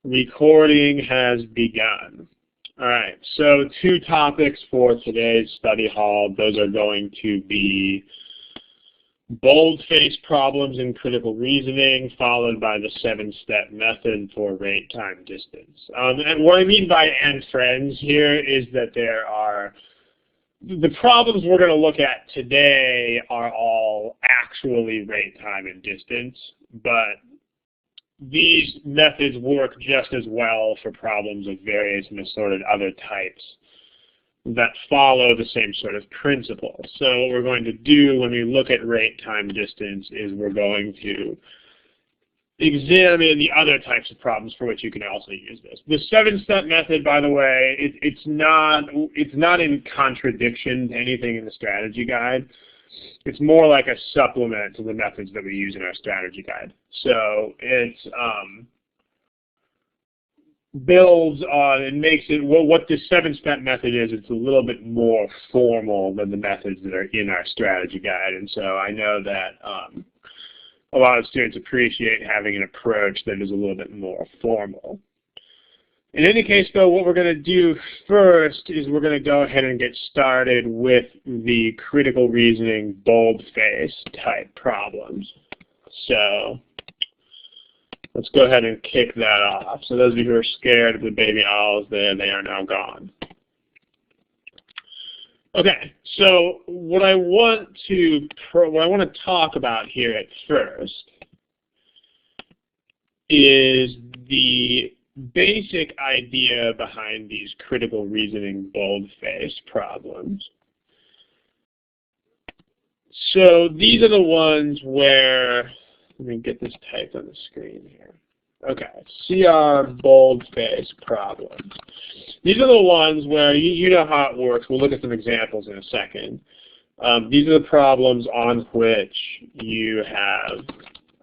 Recording has begun. All right, so 2 topics for today's study hall. Those are going to be boldface problems in critical reasoning, followed by the 7-step method for rate, time, distance. And what I mean by "and friends" here is that there are the problems we're going to look at today are all actually rate, time, and distance, but these methods work just as well for problems of various and assorted other types that follow the same sort of principle. So what we're going to do when we look at rate, time, distance is we're going to examine the other types of problems for which you can also use this. The 7-step method, by the way, it's not in contradiction to anything in the strategy guide. It's more like a supplement to the methods that we use in our strategy guide. So it's builds on and makes it, well, what this 7-step method is, it's a little bit more formal than the methods that are in our strategy guide. And so I know that a lot of students appreciate having an approach that is a little bit more formal. In any case, though, what we're going to do first is we're going to go ahead and get started with the critical reasoning boldface type problems. So let's go ahead and kick that off. So those of you who are scared of the baby owls there, they are now gone. Okay, so what I want to talk about here at first is the basic idea behind these critical reasoning boldface problems. So these are the ones where, let me get this typed on the screen here. Okay, CR boldface problems. These are the ones where you know how it works. We'll look at some examples in a second. These are the problems on which you have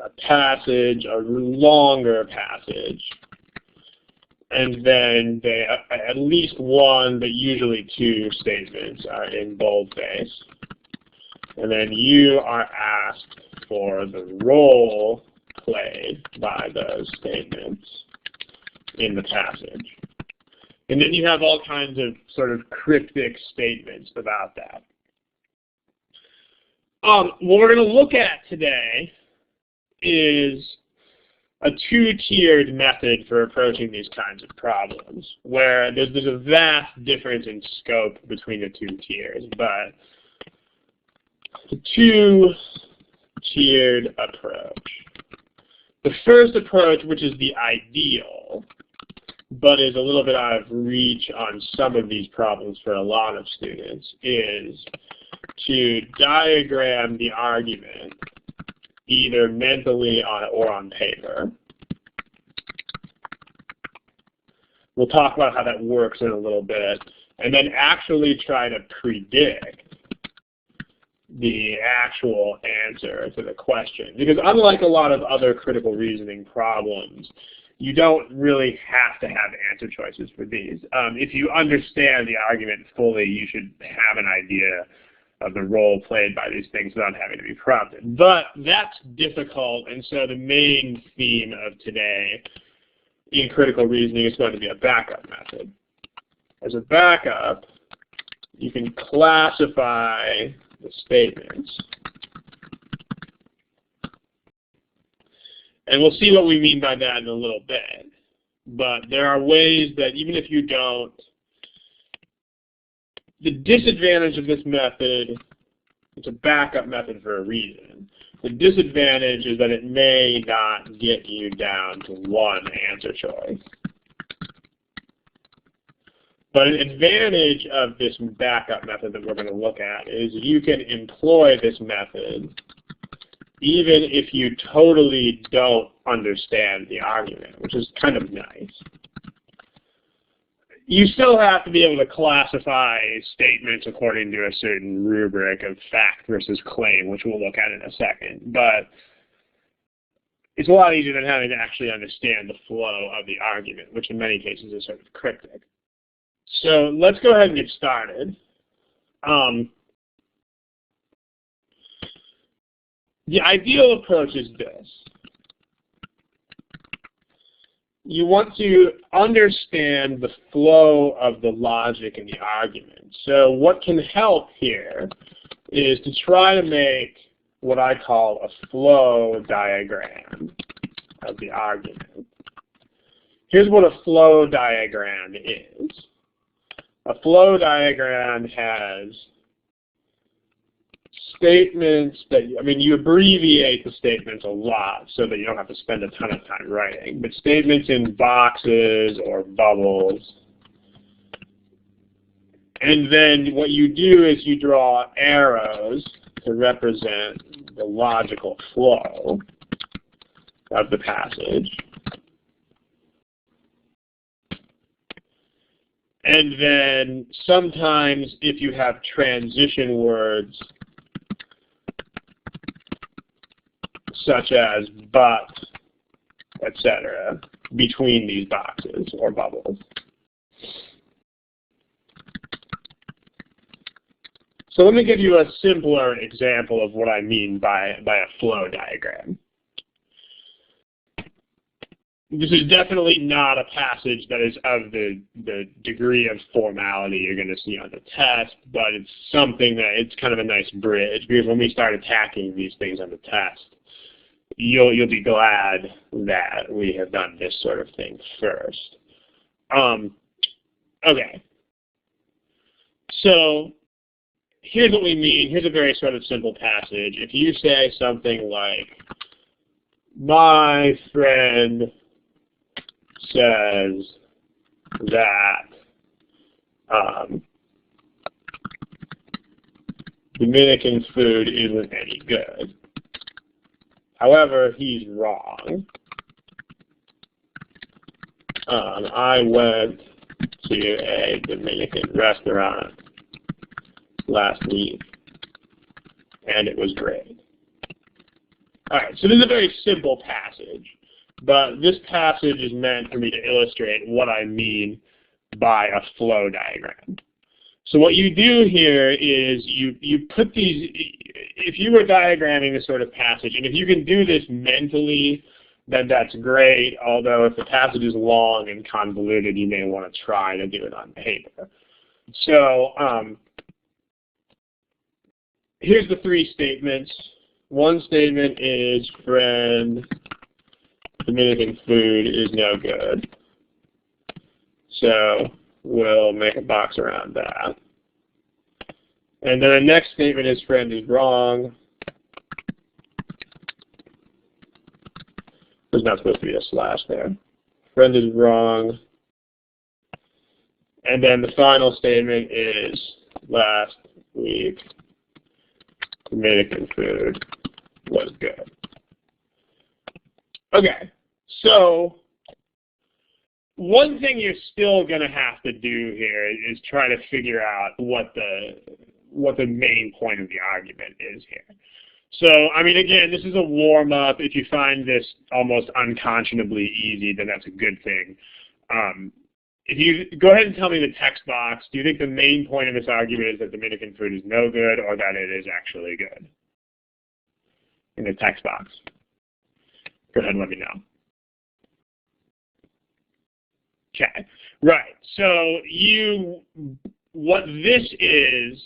a passage, a longer passage, and then at least one, but usually 2 statements are in boldface. And then you are asked for the role played by those statements in the passage. And then you have all kinds of sort of cryptic statements about that. What we're going to look at today is a 2-tiered method for approaching thie's kinds of problems, where there's a vast difference in scope between the 2 tiers, but the 2-tiered approach. The first approach, which is the ideal, but is a little bit out of reach on some of these problems for a lot of students, is to diagram the argument either mentally or on paper. We'll talk about how that works in a little bit, and then actually try to predict the actual answer to the question. Because unlike a lot of other critical reasoning problems, you don't really have to have answer choices for these. If you understand the argument fully, you should have an idea of the role played by these things without having to be prompted. But that's difficult, and so the main theme of today in critical reasoning is going to be a backup method. As a backup, you can classify the statements. And we'll see what we mean by that in a little bit. But there are ways that even if you don't, the disadvantage of this method, it's a backup method for a reason. The disadvantage is that it may not get you down to one answer choice. But an advantage of this backup method that we're going to look at is you can employ this method even if you totally don't understand the argument, which is kind of nice. You still have to be able to classify statements according to a certain rubric of fact versus claim, which we'll look at in a second. But it's a lot easier than having to actually understand the flow of the argument, which in many cases is sort of cryptic. So let's go ahead and get started. The ideal approach is this. you want to understand the flow of the logic in the argument. So what can help here is to try to make what I call a flow diagram of the argument. Here's what a flow diagram is. A flow diagram has statements that, I mean, you abbreviate the statements a lot so that you don't have to spend a ton of time writing, but statements in boxes or bubbles. And then what you do is you draw arrows to represent the logical flow of the passage. And then sometimes if you have transition words, such as but, etc., between these boxes or bubbles. So let me give you a simpler example of what I mean by a flow diagram. This is definitely not a passage that is of the degree of formality you're going to see on the test, but it's something that it's kind of a nice bridge, because when we start attacking these things on the test, you'll be glad that we have done this sort of thing first. Okay. So here's what we mean. Here's a very sort of simple passage. If you say something like, my friend says that Dominican food isn't any good. However, he's wrong. I went to a Dominican restaurant last week, and it was great. All right, so this is a very simple passage, but this passage is meant for me to illustrate what I mean by a flow diagram. So what you do here is you put these, if you were diagramming this sort of passage, and if you can do this mentally, then that's great, although if the passage is long and convoluted, you may want to try to do it on paper. So here's the three statements. One statement is, friend, Dominican food is no good. So we'll make a box around that. And then the next statement is, friend is wrong. There's not supposed to be a slash there. Friend is wrong. And then the final statement is, last week, Dominican food was good. Okay, so one thing you're still going to have to do here is try to figure out what the main point of the argument is here. So, I mean, again, this is a warm-up. If you find this almost unconscionably easy, then that's a good thing. If you go ahead and tell me the text box, do you think the main point of this argument is that Dominican food is no good or that it is actually good? In the text box. Go ahead and let me know. Okay, right. So what this is,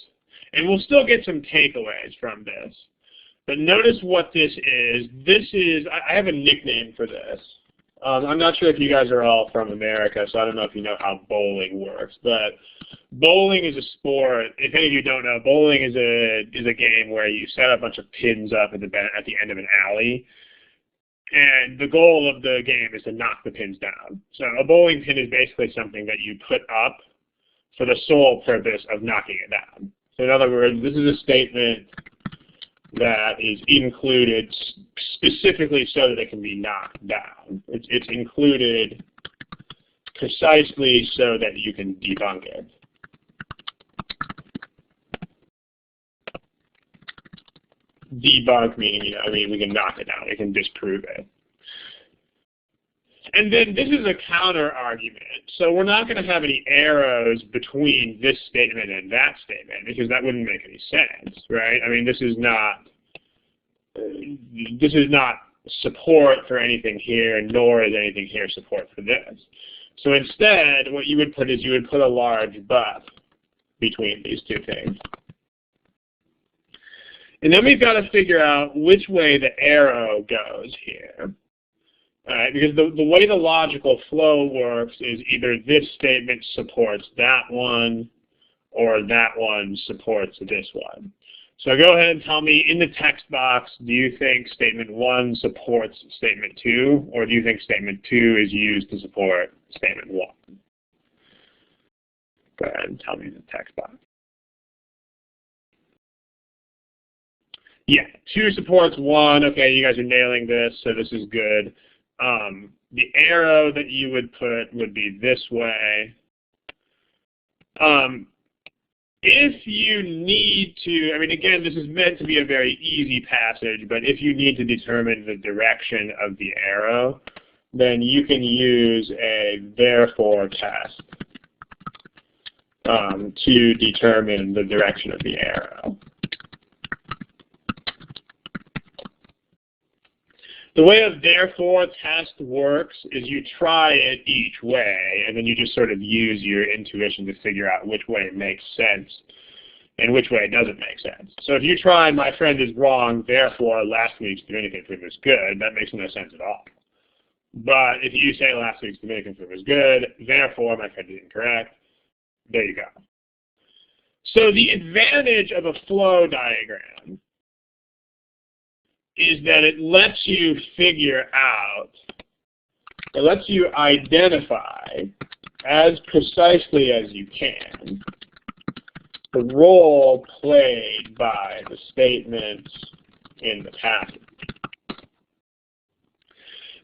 and we'll still get some takeaways from this, but notice what this is. This is, I have a nickname for this. I'm not sure if you guys are all from America, so I don't know if you know how bowling works, but bowling is a sport. If any of you don't know, bowling is a game where you set a bunch of pins up at the end of an alley, and the goal of the game is to knock the pins down. So a bowling pin is basically something that you put up for the sole purpose of knocking it down. So in other words, this is a statement that is included specifically so that it can be knocked down. It's included precisely so that you can debunk it. Debunk meaning, we can knock it down, we can disprove it. And then this is a counter argument. So we're not going to have any arrows between this statement and that statement because that wouldn't make any sense, right? I mean, this is not support for anything here, nor is anything here support for this. So instead, what you would put is you would put a large but between these two things. And then we've got to figure out which way the arrow goes here. All right, because the way the logical flow works is either this statement supports that one or that one supports this one. So go ahead and tell me in the text box, do you think statement 1 supports statement 2, or do you think statement 2 is used to support statement 1? Go ahead and tell me in the text box. Yeah, 2 supports 1. Okay, you guys are nailing this, so this is good. The arrow that you would put would be this way. If you need to, I mean, again, this is meant to be a very easy passage, but if you need to determine the direction of the arrow, then you can use a therefore test to determine the direction of the arrow. The way a therefore test works is you try it each way, and then you just sort of use your intuition to figure out which way it makes sense and which way it doesn't make sense. So if you try, my friend is wrong, therefore last week's Dominican food was good, that makes no sense at all. But if you say last week's Dominican food was good, therefore my friend is incorrect, there you go. So the advantage of a flow diagram is that it lets you figure out, it lets you identify as precisely as you can the role played by the statements in the passage.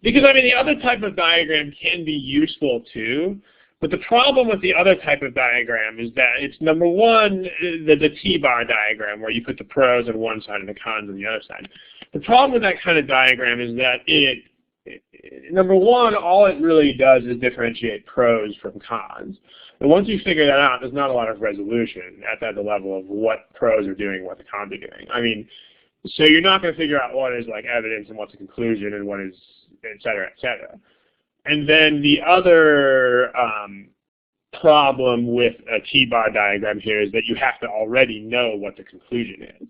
Because, I mean, the other type of diagram can be useful too, but the problem with the other type of diagram is that it's, number one, the T-bar diagram, where you put the pros on one side and the cons on the other side. The problem with that kind of diagram is that number one, all it really does is differentiate pros from cons. And once you figure that out, there's not a lot of resolution at the level of what pros are doing and what the cons are doing. I mean, so you're not going to figure out what is like evidence and what's a conclusion and what is et cetera, et cetera. And then the other problem with a T-bar diagram here is that you have to already know what the conclusion is.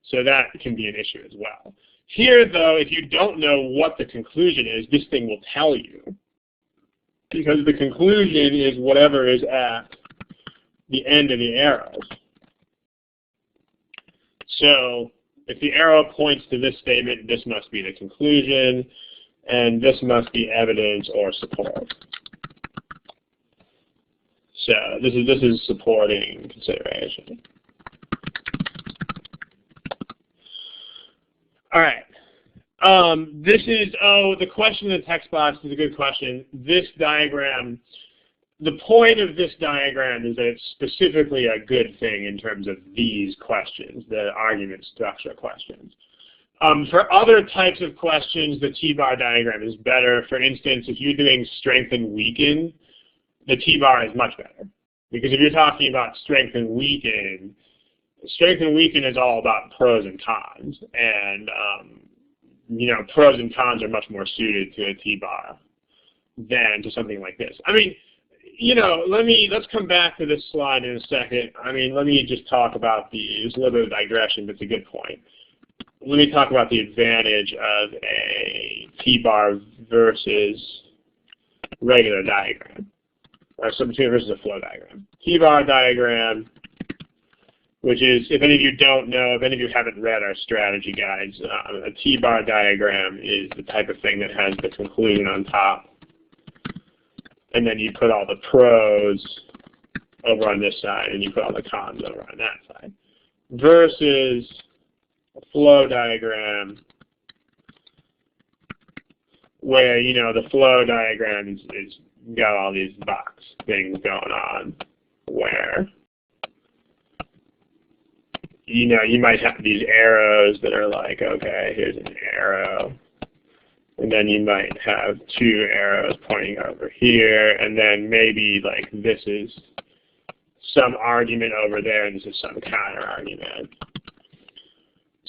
So that can be an issue as well. Here, though, if you don't know what the conclusion is, this thing will tell you. Because the conclusion is whatever is at the end of the arrows. So if the arrow points to this statement, this must be the conclusion, and this must be evidence or support. So this is supporting consideration. All right. The question in the text box is a good question. This diagram, the point of this diagram is that it's specifically a good thing in terms of these questions, the argument structure questions. For other types of questions, the T-bar diagram is better. For instance, if you're doing strength and weaken, the T-bar is much better. Because if you're talking about strength and weaken is all about pros and cons. And, you know, pros and cons are much more suited to a T-bar than to something like this. I mean, you know, let's come back to this slide in a second. I mean, let me just talk about it's a little bit of digression, but it's a good point. Let me talk about the advantage of a T-bar versus regular diagram. Or substitute versus a flow diagram. T-bar diagram, which is, if any of you don't know, if any of you haven't read our strategy guides, a T-bar diagram is the type of thing that has the conclusion on top. And then you put all the pros over on this side, and you put all the cons over on that side. Versus a flow diagram, where, you know, the flow diagram is got all these box things going on, where, you know, you might have these arrows that are like, okay, here's an arrow. And then you might have two arrows pointing over here, and then maybe like this is some argument over there, and this is some counter argument.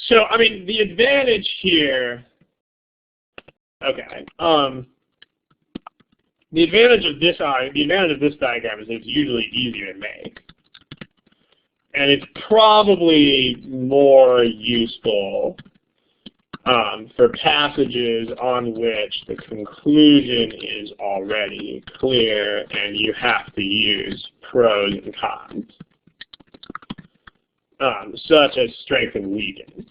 So, I mean, the advantage here Okay. The advantage of this diagram is that it's usually easier to make, and it's probably more useful for passages on which the conclusion is already clear and you have to use pros and cons, such as strength and weaken.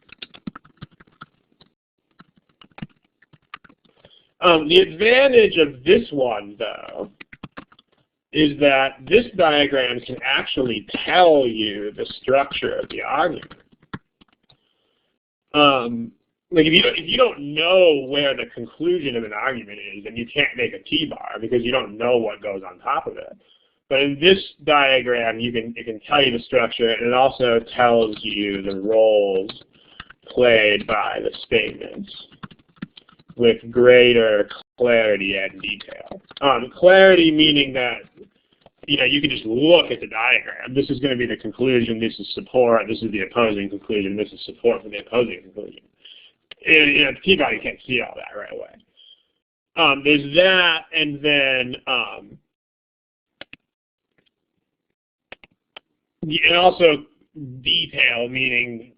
The advantage of this one, though, is that this diagram can actually tell you the structure of the argument. Like if you don't know where the conclusion of an argument is, then you can't make a T-bar because you don't know what goes on top of it. But in this diagram, it can tell you the structure, and it also tells you the roles played by the statements with greater clarity and detail. Clarity meaning that you can just look at the diagram. This is going to be the conclusion. This is support. This is the opposing conclusion. This is support for the opposing conclusion. The T-bar, you can't see all that right away. There's that, and then and also detail, meaning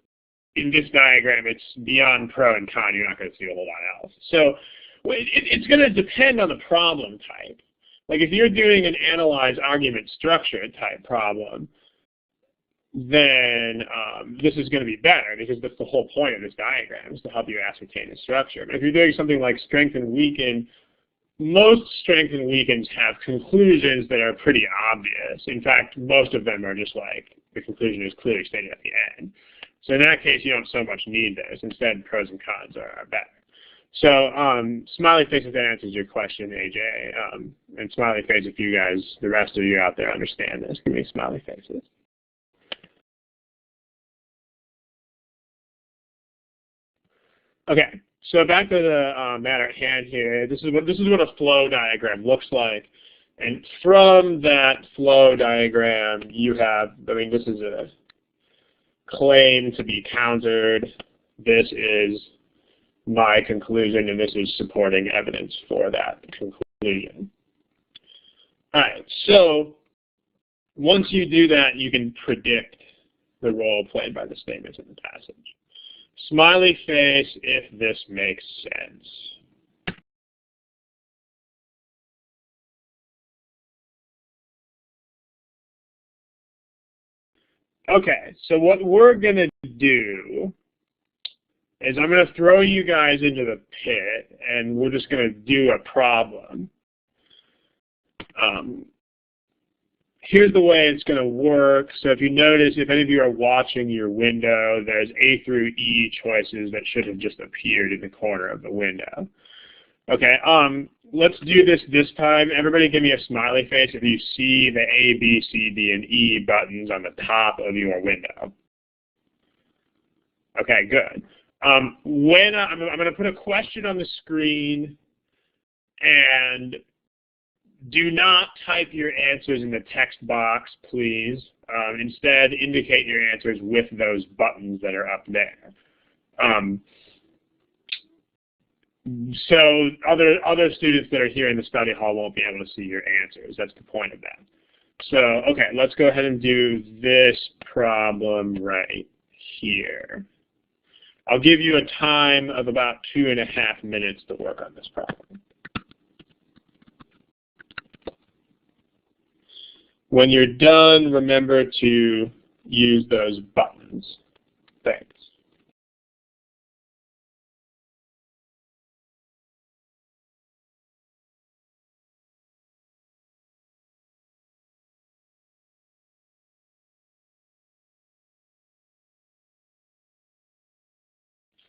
in this diagram it's beyond pro and con. You're not going to see a whole lot else. So it's going to depend on the problem type. Like if you're doing an analyze argument structure type problem, then this is going to be better because that's the whole point of this diagram, is to help you ascertain the structure. But if you're doing something like strength and weaken, most strength and weakens have conclusions that are pretty obvious. In fact, most of them are just like the conclusion is clearly stated at the end. So in that case, you don't so much need those. Instead, pros and cons are better. So smiley face if that answers your question, AJ. And smiley face if you guys, the rest of you out there, understand this. Give me smiley faces. Okay, so back to the matter at hand here. This is what a flow diagram looks like. And from that flow diagram, you have, this is a claim to be countered. This is my conclusion, and this is supporting evidence for that conclusion. All right, so once you do that, you can predict the role played by the statements in the passage. Smiley face if this makes sense. Okay, so what we're going to do is I'm going to throw you guys into the pit, and we're just going to do a problem. Here's the way it's going to work. So if you notice, if any of you are watching your window, there's A through E choices that should have just appeared in the corner of the window. Okay, let's do this time. Everybody give me a smiley face if you see the A, B, C, D, and E buttons on the top of your window. Okay, good. I'm going to put a question on the screen, and do not type your answers in the text box, please. Instead, indicate your answers with those buttons that are up there. So other students that are here in the study hall won't be able to see your answers. That's the point of that. So, okay, let's go ahead and do this problem right here. I'll give you a time of about 2.5 minutes to work on this problem. When you're done, remember to use those buttons. Thanks.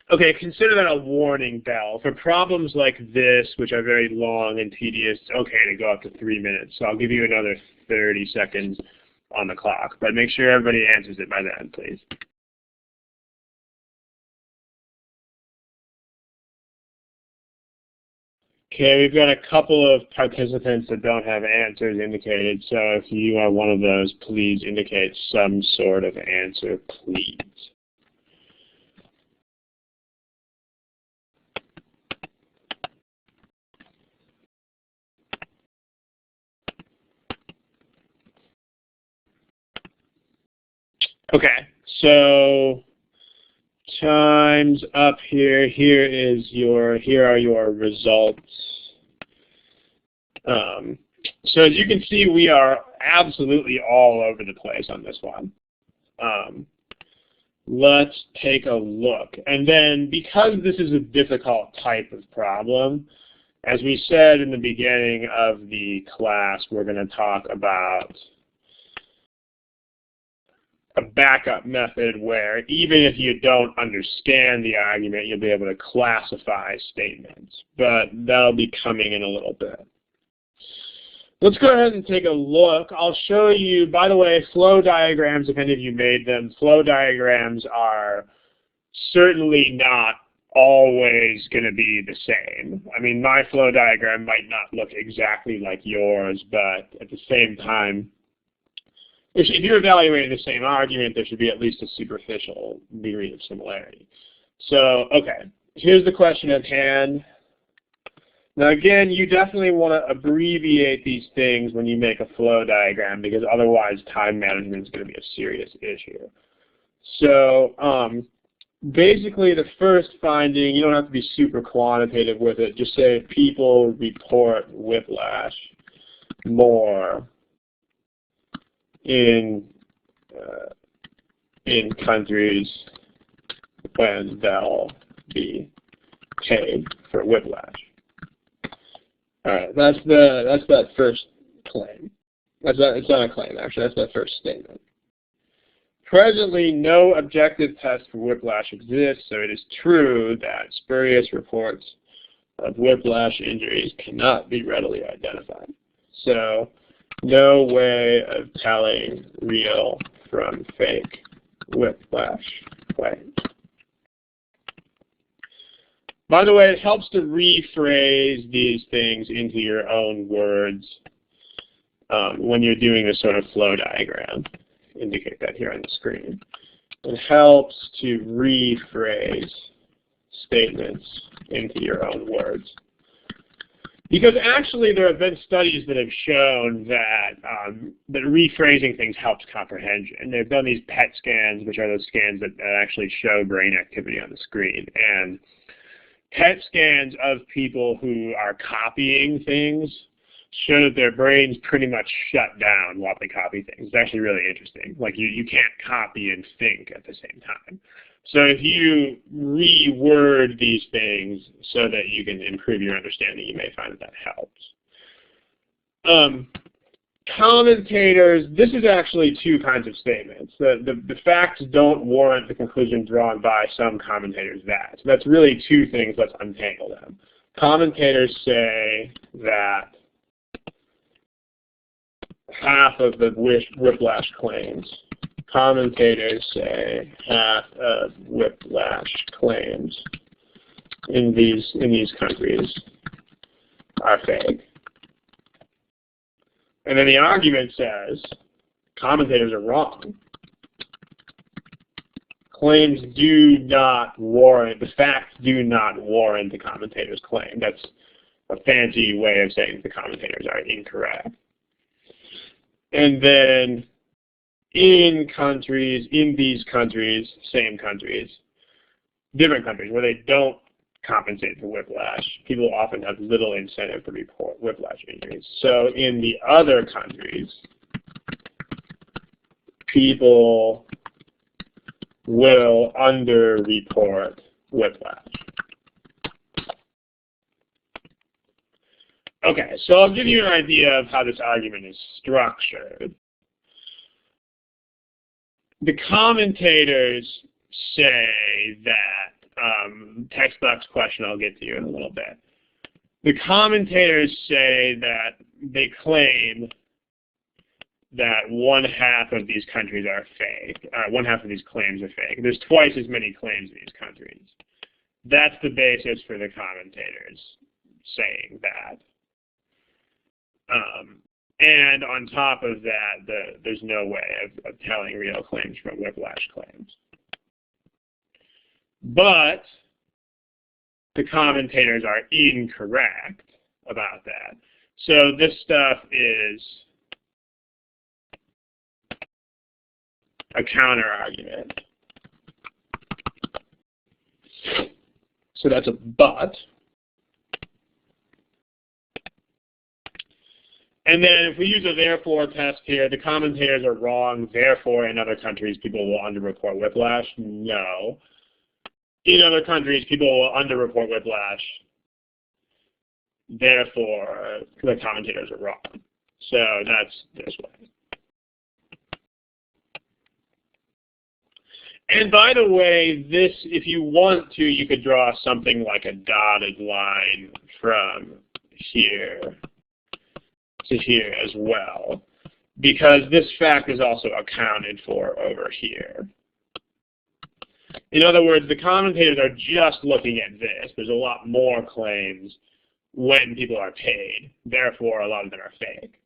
Okay, consider that a warning bell. For problems like this, which are very long and tedious, it's okay to go up to 3 minutes. So I'll give you another 30 seconds on the clock. But make sure everybody answers it by then, please. Okay, we've got a couple of participants that don't have answers indicated. So if you are one of those, please indicate some sort of answer, please. Okay, so time's up here. Here are your results. So as you can see, we are absolutely all over the place on this one. Let's take a look. And then because this is a difficult type of problem, as we said in the beginning of the class, we're going to talk about a backup method where even if you don't understand the argument, you'll be able to classify statements. But that'll be coming in a little bit. Let's go ahead and take a look. I'll show you, by the way, flow diagrams, if any of you made them. Flow diagrams are certainly not always going to be the same. I mean, my flow diagram might not look exactly like yours, but at the same time, if you're evaluating the same argument, there should be at least a superficial degree of similarity. So, okay, here's the question at hand. Now again, you definitely want to abbreviate these things when you make a flow diagram because otherwise time management is going to be a serious issue. So basically the first finding, you don't have to be super quantitative with it, just say people report whiplash more in countries when they'll be paid for whiplash. All right, that's that first claim. It's not a claim, actually. That's that first statement. Presently, no objective test for whiplash exists, so it is true that spurious reports of whiplash injuries cannot be readily identified. So, no way of telling real from fake whiplash claims. By the way, it helps to rephrase these things into your own words when you're doing this sort of flow diagram. Indicate that here on the screen. It helps to rephrase statements into your own words. Because actually there have been studies that have shown that, that rephrasing things helps comprehension. They've done these PET scans, which are those scans that actually show brain activity on the screen. And PET scans of people who are copying things show that their brains pretty much shut down while they copy things. It's actually really interesting. Like you can't copy and think at the same time. So if you reword these things so that you can improve your understanding, you may find that helps. Commentators, this is actually two kinds of statements. The facts don't warrant the conclusion drawn by some commentators that. So that's really two things. Let's untangle them. Commentators say that half of the whiplash claims. Commentators say half of whiplash claims in these countries are fake. And then the argument says commentators are wrong. Claims do not warrant, the facts do not warrant the commentator's claim. That's a fancy way of saying the commentators are incorrect. And then in these countries, same countries, different countries where they don't compensate for whiplash, people often have little incentive to report whiplash injuries. So in the other countries, people will underreport whiplash. Okay, so I'll give you an idea of how this argument is structured. The commentators say that, text box question I'll get to you in a little bit. The commentators say that they claim that one half of these countries are fake, one half of these claims are fake. There's twice as many claims in these countries. That's the basis for the commentators saying that. And on top of that, there's no way of telling real claims from whiplash claims. But the commentators are incorrect about that. So this stuff is a counter argument. So that's a but. And then if we use a therefore test here, the commentators are wrong, therefore in other countries people will underreport whiplash. No. In other countries people will underreport whiplash, therefore the commentators are wrong. So that's this way. And by the way, this, if you want to, you could draw something like a dotted line from here to here as well, because this fact is also accounted for over here. In other words, the commentators are just looking at this. There's a lot more claims when people are paid. Therefore, a lot of them are fake.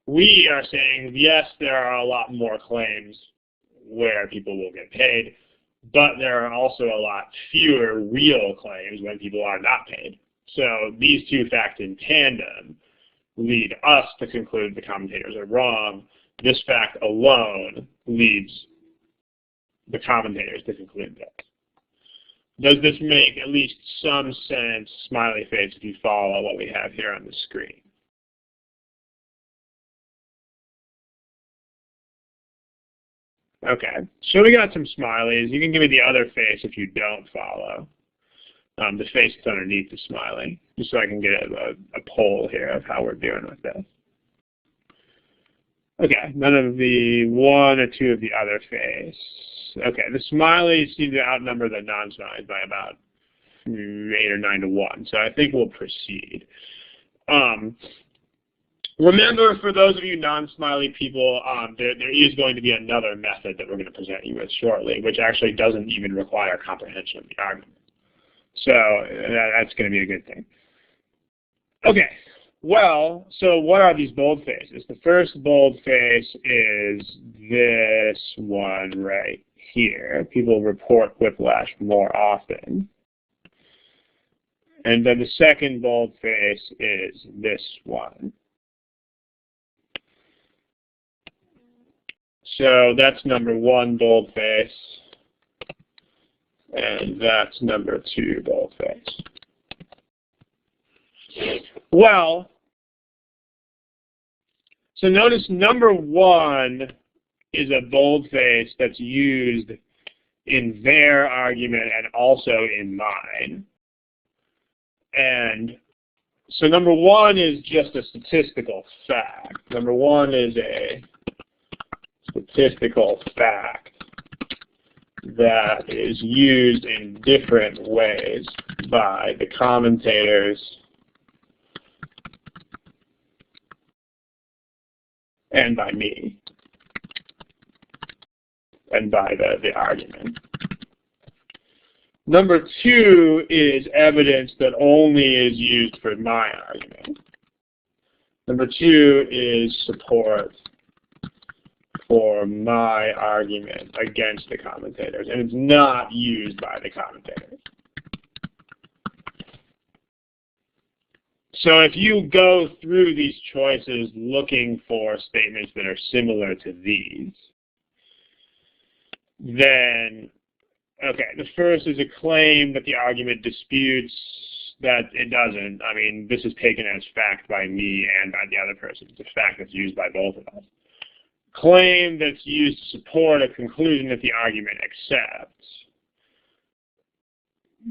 We are saying, yes, there are a lot more claims where people will get paid, but there are also a lot fewer real claims when people are not paid. So these two facts in tandem lead us to conclude the commentators are wrong. This fact alone leads the commentators to conclude this. Does this make at least some sense, smiley face, if you follow what we have here on the screen? Okay, so we got some smileys. You can give me the other face if you don't follow. The face that's underneath the smiley, just so I can get a poll here of how we're doing with this. Okay, none of the one or two of the other face. Okay, the smileys seem to outnumber the non-smileys by about 8 or 9 to 1, so I think we'll proceed. Remember, for those of you non-smiley people, there is going to be another method that we're going to present you with shortly, which actually doesn't even require comprehension of the argument. So that's going to be a good thing. Okay, well, so what are these bold faces? The first bold face is this one right here. People report whiplash more often. And then the second bold face is this one. So that's number 1 boldface, and that's number 2 boldface. Well, so notice number 1 is a boldface that's used in their argument and also in mine. And so number 1 is just a statistical fact. Number 1 is a statistical fact that is used in different ways by the commentators and by me and by the argument. Number 2 is evidence that only is used for my argument. Number 2 is support for my argument against the commentators, and it's not used by the commentators. So if you go through these choices looking for statements that are similar to these, then, okay, the first is a claim that the argument disputes that it doesn't. I mean, this is taken as fact by me and by the other person. It's a fact that's used by both of us. Claim that's used to support a conclusion that the argument accepts.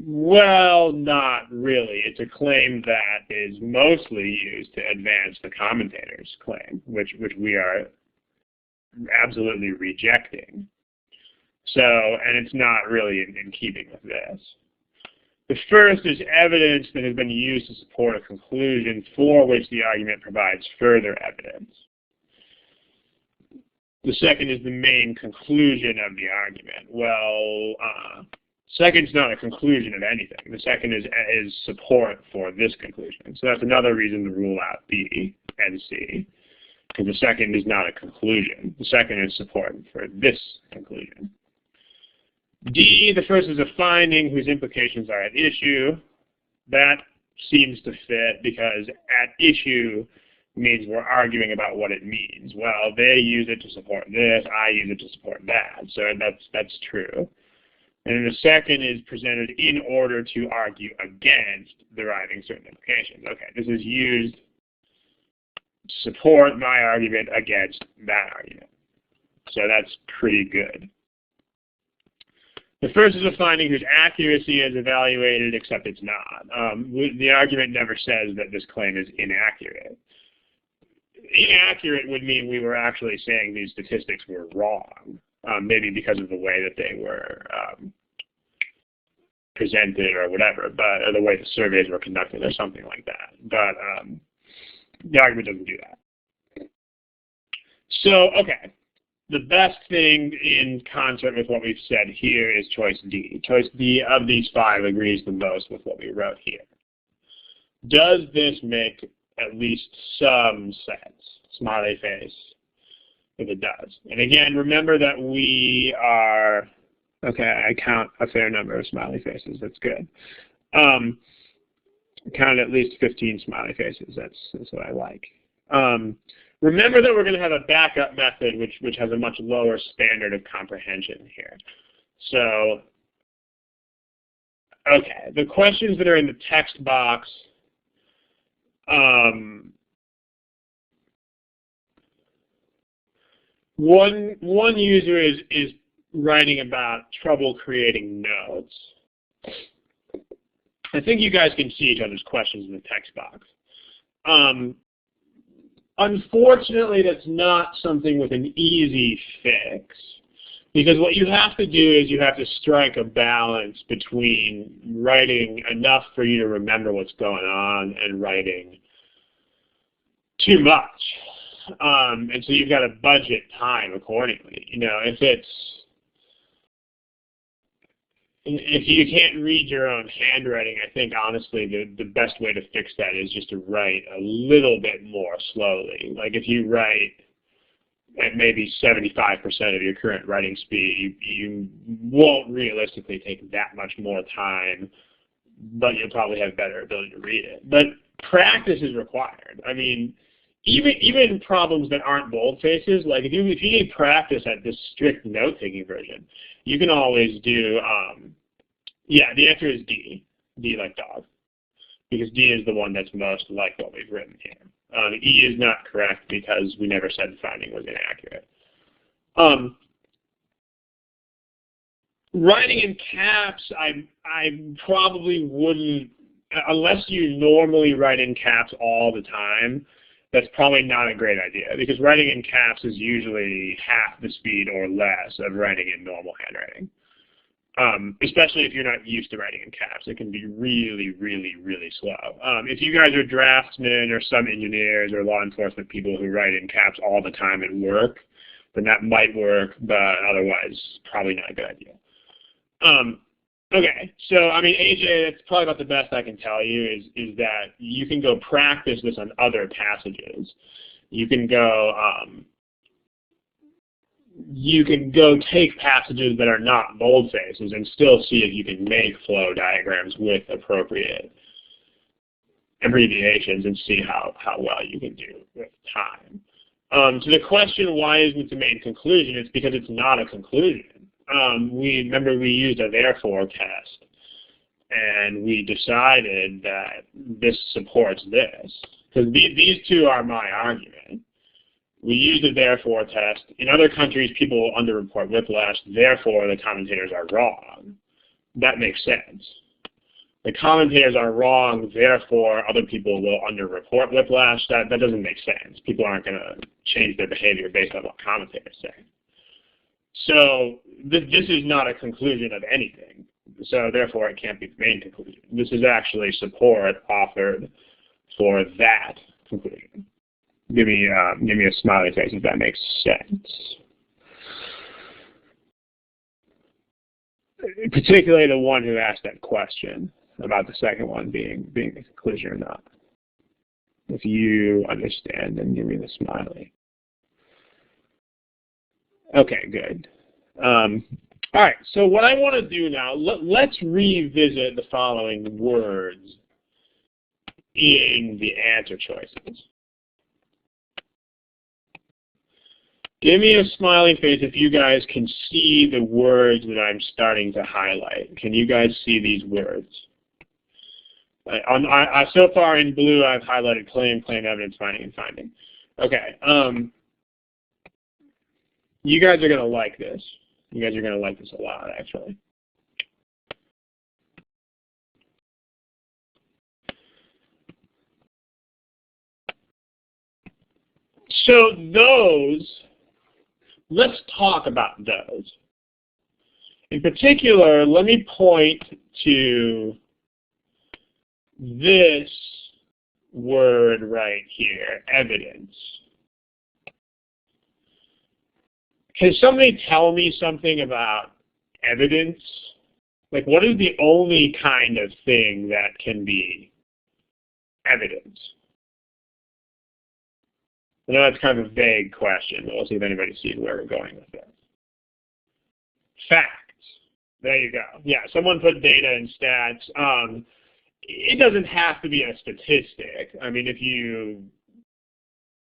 Well, not really. It's a claim that is mostly used to advance the commentator's claim, which we are absolutely rejecting. So, and it's not really in keeping with this. The first is evidence that has been used to support a conclusion for which the argument provides further evidence. The second is the main conclusion of the argument. Well, second's not a conclusion of anything. The second is support for this conclusion. So that's another reason to rule out B and C, because the second is not a conclusion. The second is support for this conclusion. D, the first is a finding whose implications are at issue. That seems to fit because at issue means we're arguing about what it means. Well, they use it to support this, I use it to support that. So that's true. And then the second is presented in order to argue against deriving certain implications. Okay, this is used to support my argument against that argument. So that's pretty good. The first is a finding whose accuracy is evaluated, except it's not. The argument never says that this claim is inaccurate. Inaccurate would mean we were actually saying these statistics were wrong, maybe because of the way that they were presented or whatever, or the way the surveys were conducted or something like that. But the argument doesn't do that. So, okay. The best thing in concert with what we've said here is choice D. Choice D of these 5 agrees the most with what we wrote here. Does this make at least some sense? Smiley face, if it does. And again, remember that we are, okay, I count a fair number of smiley faces. That's good. Count at least 15 smiley faces. That's what I like. Remember that we're going to have a backup method which has a much lower standard of comprehension here. So, okay, the questions that are in the text box, one user is writing about trouble creating notes. I think you guys can see each other's questions in the text box. Unfortunately, that's not something with an easy fix, because what you have to do is you have to strike a balance between writing enough for you to remember what's going on and writing too much. And so you've got to budget time accordingly. You know, if you can't read your own handwriting, I think honestly the best way to fix that is just to write a little bit more slowly. Like if you write at maybe 75% of your current writing speed, you won't realistically take that much more time, but you'll probably have better ability to read it. But practice is required. I mean, even problems that aren't boldfaces, like if you need practice at this strict note-taking version, you can always do, yeah, the answer is D. D like dog. Because D is the one that's most like what we've written here. E is not correct because we never said the finding was inaccurate. Writing in caps, I probably wouldn't, unless you normally write in caps all the time, that's probably not a great idea, because writing in caps is usually half the speed or less of writing in normal handwriting. Especially if you're not used to writing in caps. It can be really, really, really slow. If you guys are draftsmen or some engineers or law enforcement people who write in caps all the time at work, then that might work, but otherwise probably not a good idea. Okay, so I mean, AJ, that's probably about the best I can tell you is that you can go practice this on other passages. You can go take passages that are not boldfaces and still see if you can make flow diagrams with appropriate abbreviations and see how well you can do with time. To the question, why isn't it the main conclusion? It's because it's not a conclusion. Remember we used a therefore test, and we decided that this supports this, because these two are my argument. We used a therefore test. In other countries, people underreport whiplash, therefore the commentators are wrong. That makes sense. The commentators are wrong, therefore other people will underreport whiplash. That doesn't make sense. People aren't going to change their behavior based on what commentators say. So this is not a conclusion of anything. So therefore it can't be the main conclusion. This is actually support offered for that conclusion. Give me a smiley face if that makes sense. Particularly the one who asked that question about the second one being the conclusion or not. If you understand, then give me the smiley. Okay, good. All right, so what I want to do now, let's revisit the following words in the answer choices. Give me a smiley face if you guys can see the words that I'm starting to highlight. Can you guys see these words? So far in blue, I've highlighted claim, evidence, finding, and finding. Okay. You guys are going to like this. You guys are going to like this a lot, actually. So let's talk about those. In particular, let me point to this word right here, evidence. Can somebody tell me something about evidence? Like, what is the only kind of thing that can be evidence? I know that's kind of a vague question, but we'll see if anybody sees where we're going with this. Facts. There you go. Yeah, someone put data and stats. It doesn't have to be a statistic. I mean, if you,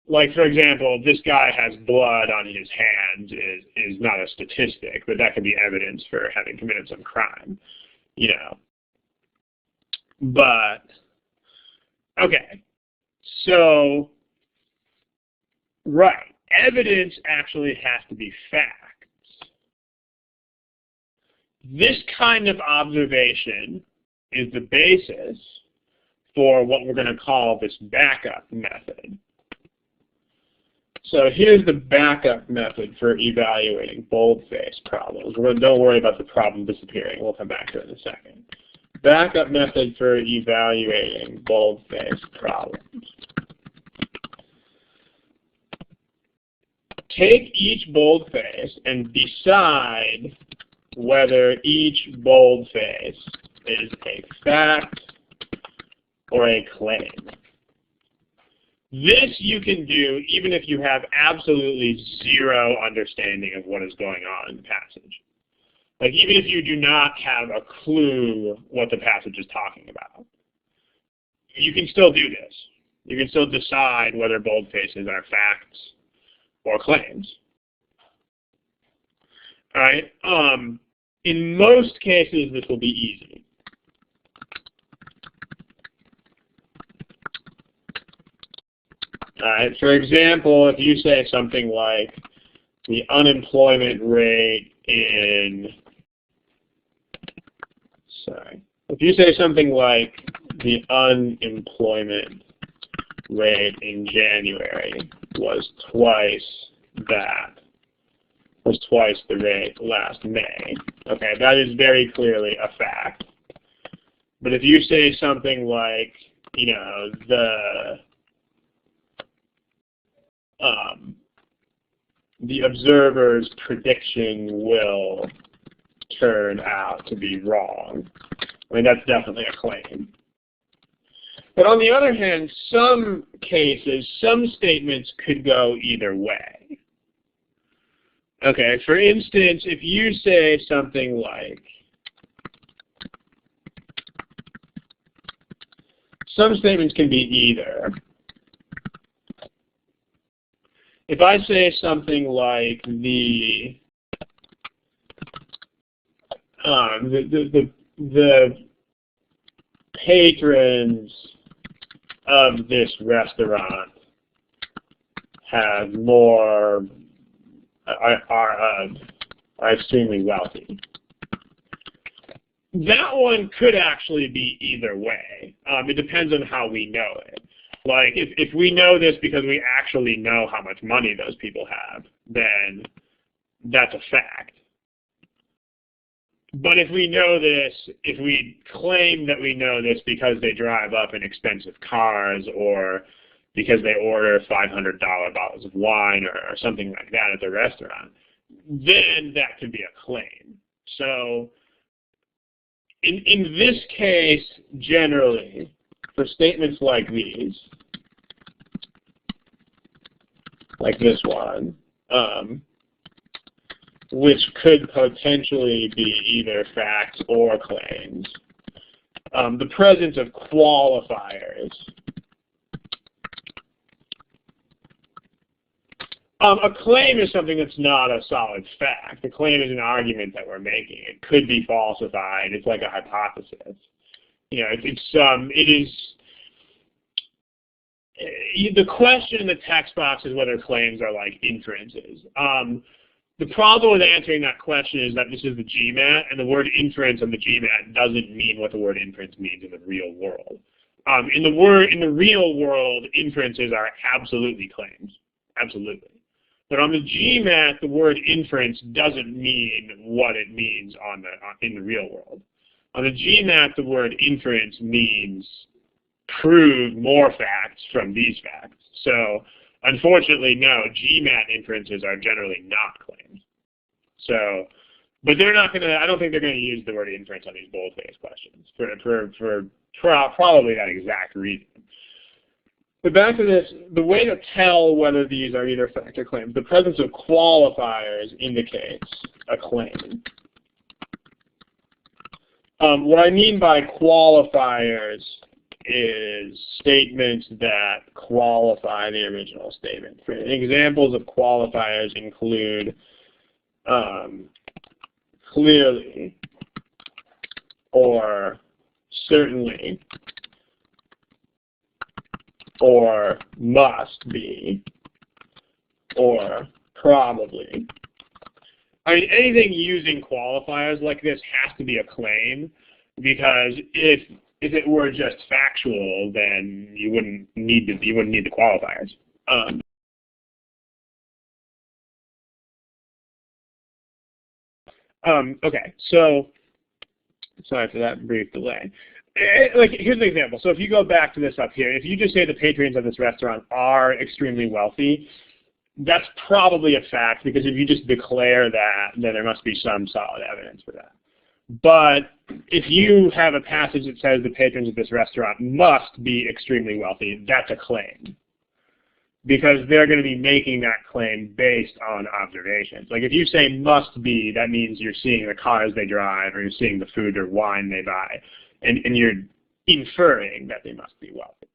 like, for example, this guy has blood on his hands is not a statistic, but that could be evidence for having committed some crime, you know. But, okay, so, right, evidence actually has to be facts. This kind of observation is the basis for what we're going to call this backup method. So here's the backup method for evaluating boldface problems. Don't worry about the problem disappearing. We'll come back to it in a second. Backup method for evaluating boldface problems. Take each boldface and decide whether each boldface is a fact or a claim. This you can do even if you have absolutely zero understanding of what is going on in the passage. Like, even if you do not have a clue what the passage is talking about, you can still do this. You can still decide whether boldfaces are facts or claims. All right. In most cases, this will be easy. All right. For example, if you say something like the unemployment rate in, if you say something like the unemployment rate in January was twice the rate last May. Okay, that is very clearly a fact. But if you say something like, you know, the observer's prediction will turn out to be wrong, I mean, that's definitely a claim. But on the other hand, some cases, some statements could go either way. Okay, for instance, if you say something like, some statements can be either. If I say something like the patrons of this restaurant have more, are extremely wealthy. That one could actually be either way. It depends on how we know it. Like, if we know this because we actually know how much money those people have, then that's a fact. But if we know this, if we claim that we know this because they drive up in expensive cars or because they order $500 bottles of wine or something like that at the restaurant, then that could be a claim. So in this case, generally, for statements like these, like this one, which could potentially be either facts or claims, the presence of qualifiers A claim is something that's not a solid fact. A claim is an argument that we're making. It could be falsified. It's like a hypothesis. You know, the question in the text box is whether claims are like inferences. The problem with answering that question is that this is the GMAT, and the word inference in the GMAT doesn't mean what the word inference means in the real world. In the real world, inferences are absolutely claims, absolutely. But on the GMAT, the word inference doesn't mean what it means in the real world. On the GMAT, the word inference means prove more facts from these facts. So, unfortunately, no, GMAT inferences are generally not claims. So, but they're not going to, I don't think they're going to use the word inference on these boldface questions for probably that exact reason. But back to this, the way to tell whether these are either fact or claims, the presence of qualifiers indicates a claim. What I mean by qualifiers is statements that qualify the original statement. For examples of qualifiers include clearly, or certainly, or must be, or probably. I mean, anything using qualifiers like this has to be a claim, because if it were just factual, then you wouldn't need the qualifiers. Okay, so sorry for that brief delay. Like, here's an example. So if you go back to this up here, if you just say the patrons of this restaurant are extremely wealthy, that's probably a fact, because if you just declare that, then there must be some solid evidence for that. But if you have a passage that says the patrons of this restaurant must be extremely wealthy, that's a claim, because they're going to be making that claim based on observations. Like if you say must be, that means you're seeing the cars they drive, or you're seeing the food or wine they buy, and you're inferring that they must be wealthy.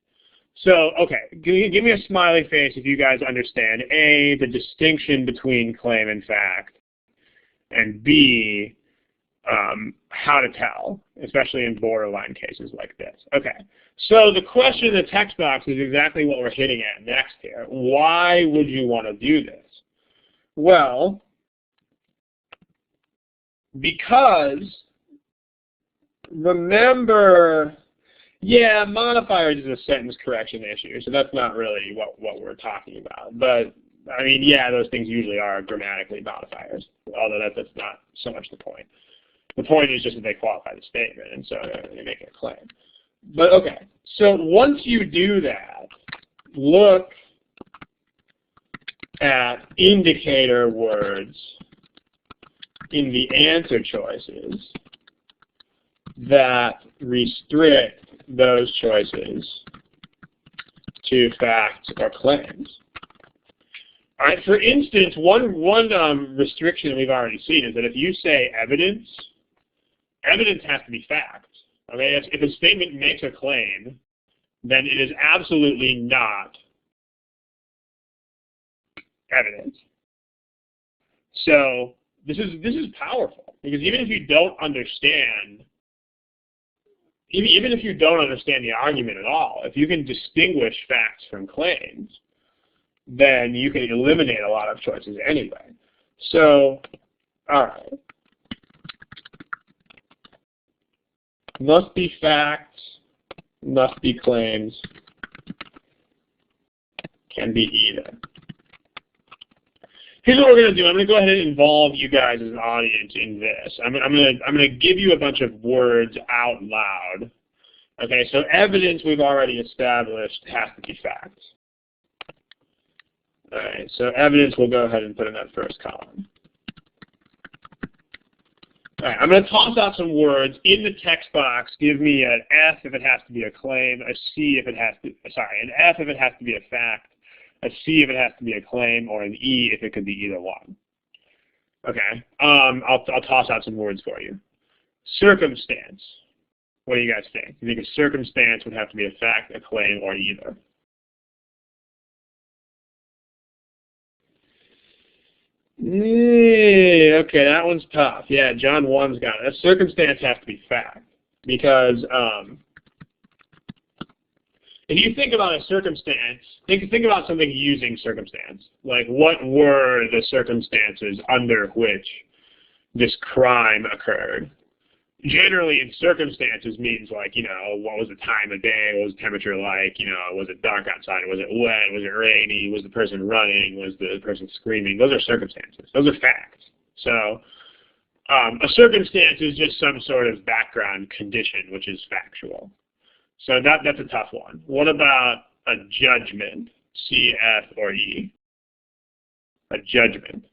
So, okay, give me a smiley face if you guys understand, A, the distinction between claim and fact, and B, how to tell, especially in borderline cases like this. Okay, so the question in the text box is exactly what we're hitting at next here. Why would you want to do this? Well, because remember, yeah, modifiers is a sentence correction issue, so that's not really what we're talking about. But, I mean, yeah, those things usually are grammatically modifiers, although that's not so much the point. The point is just that they qualify the statement, and so they make a claim. But, okay, so once you do that, look at indicator words in the answer choices that restrict those choices to facts or claims. All right, for instance, one restriction we've already seen is that if you say evidence, evidence has to be fact. Okay, if a statement makes a claim, then it is absolutely not evidence. So this is powerful, because even if you don't understand the argument at all, if you can distinguish facts from claims, then you can eliminate a lot of choices anyway. So, all right. Must be facts, must be claims, can be either. Here's what we're going to do. I'm going to go ahead and involve you guys as an audience in this. I'm going to give you a bunch of words out loud. Okay, so evidence we've already established has to be facts. All right, so evidence we'll go ahead and put in that first column. All right, I'm going to toss out some words in the text box. Give me an F if it has to be a claim, a C if it has to, sorry, an F if it has to be a fact, a C if it has to be a claim, or an E if it could be either one. Okay, I'll toss out some words for you. Circumstance. What do you guys think? You think a circumstance would have to be a fact, a claim, or either? Okay, that one's tough. Yeah, John 1's got it. A circumstance has to be fact. Because if you think about a circumstance, think about something using circumstance. Like, what were the circumstances under which this crime occurred? Generally, in circumstances means like, you know, what was the time of day? What was the temperature like? You know, was it dark outside? Was it wet? Was it rainy? Was the person running? Was the person screaming? Those are circumstances. Those are facts. So a circumstance is just some sort of background condition, which is factual. So that's a tough one. What about a judgment? C, F, or E? A judgment.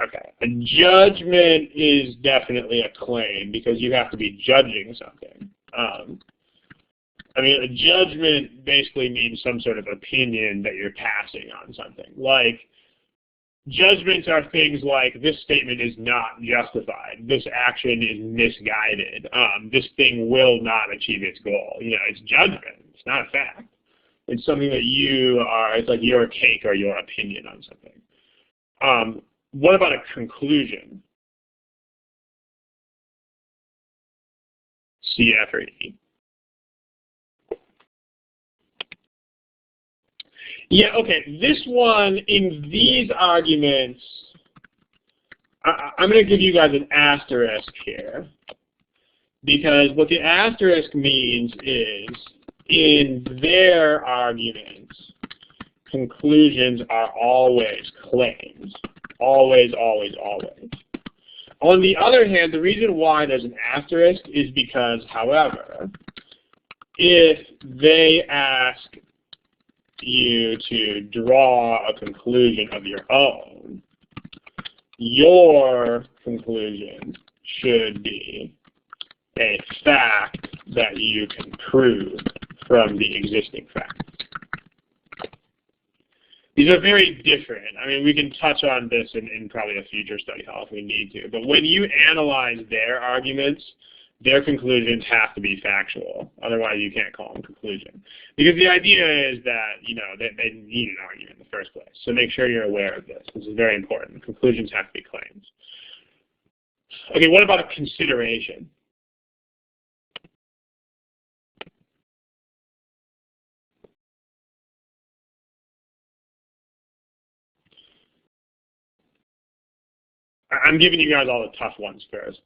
Okay. A judgment is definitely a claim because you have to be judging something. I mean, a judgment basically means some sort of opinion that you're passing on something. Like, judgments are things like, this statement is not justified. This action is misguided. This thing will not achieve its goal. You know, it's judgment. It's not a fact. It's something that it's like your take or your opinion on something. What about a conclusion? C, F, or E? Yeah, okay. This one, in these arguments, I'm going to give you guys an asterisk here. Because what the asterisk means is, in their arguments, conclusions are always claims. Always, always, always. On the other hand, the reason why there's an asterisk is because, however, if they ask you to draw a conclusion of your own, your conclusion should be a fact that you can prove from the existing facts. These are very different. I mean, we can touch on this in probably a future study hall if we need to. But when you analyze their arguments, their conclusions have to be factual. Otherwise, you can't call them conclusion. Because the idea is that, you know, they need an argument in the first place. So make sure you're aware of this. This is very important. Conclusions have to be claims. Okay, what about a consideration? I'm giving you guys all the tough ones first.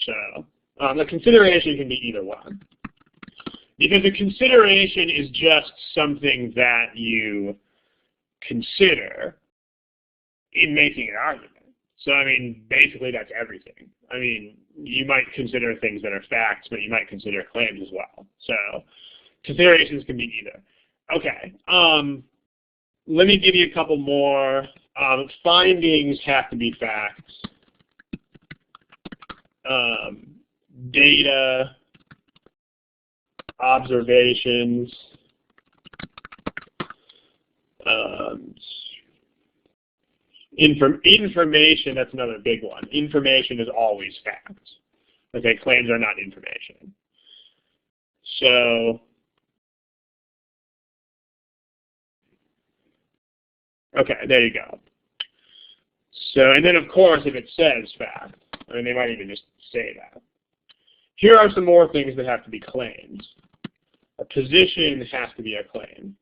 So the consideration can be either one. Because a consideration is just something that you consider in making an argument. So, I mean, basically that's everything. I mean, you might consider things that are facts, but you might consider claims as well. So considerations can be either. Okay. Let me give you a couple more. Findings have to be facts. Data, observations, information, that's another big one. Information is always facts. Okay, claims are not information. So, okay, there you go. So, and then of course, if it says fact, I mean, they might even just say that. Here are some more things that have to be claims. A position has to be a claim.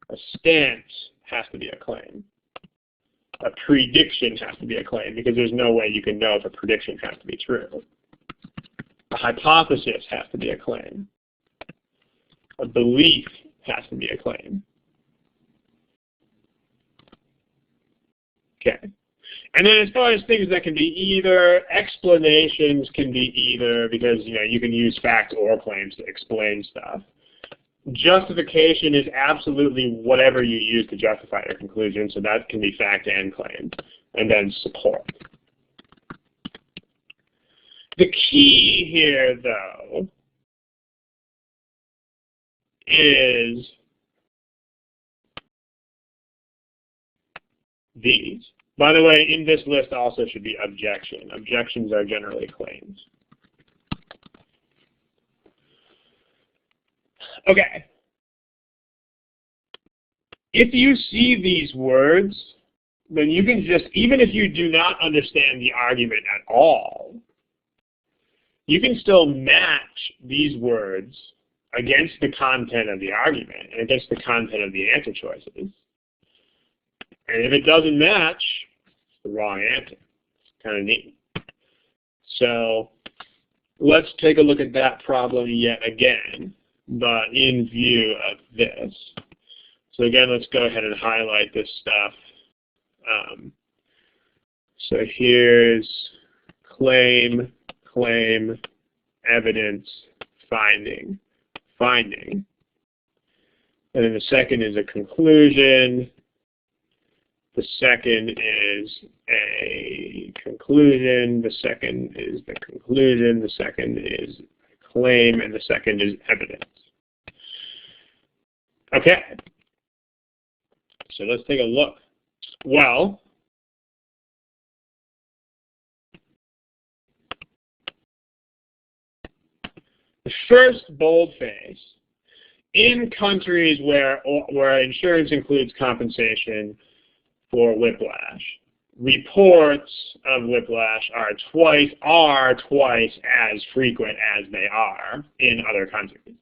A stance has to be a claim. A prediction has to be a claim because there's no way you can know if a prediction has to be true. A hypothesis has to be a claim. A belief has to be a claim. Okay. And then as far as things that can be either, explanations can be either because, you know, you can use facts or claims to explain stuff. Justification is absolutely whatever you use to justify your conclusion, so that can be fact and claim. And then support. The key here, though, is these. By the way, in this list also should be objection. Objections are generally claims. Okay. if you see these words, then you can just, even if you do not understand the argument at all, you can still match these words against the content of the argument and against the content of the answer choices. And if it doesn't match, it's the wrong answer. It's kind of neat. So let's take a look at that problem yet again, but in view of this. So again, let's go ahead and highlight this stuff. So here's claim, claim, evidence, finding, finding. And then the second is a conclusion. The second is a conclusion. The second is the conclusion. The second is a claim. And the second is evidence. Okay. So let's take a look. Well, the first boldface, in countries where insurance includes compensation for whiplash, reports of whiplash are twice as frequent as they are in other countries.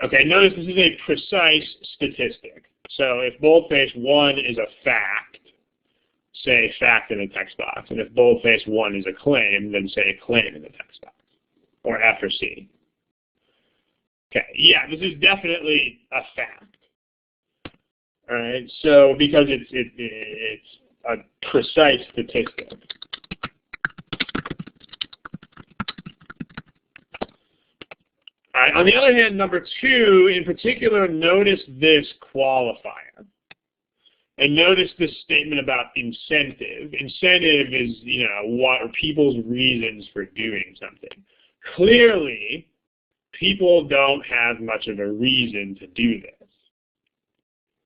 Okay, notice this is a precise statistic. So if boldface 1 is a fact, say fact in the text box. And if boldface 1 is a claim, then say claim in the text box. Or F or C. Okay, yeah, this is definitely a fact. All right, so because it's a precise statistic. All right, on the other hand, number 2, in particular, notice this qualifier. And notice this statement about incentive. Incentive is, what are people's reasons for doing something. Clearly, people don't have much of a reason to do this.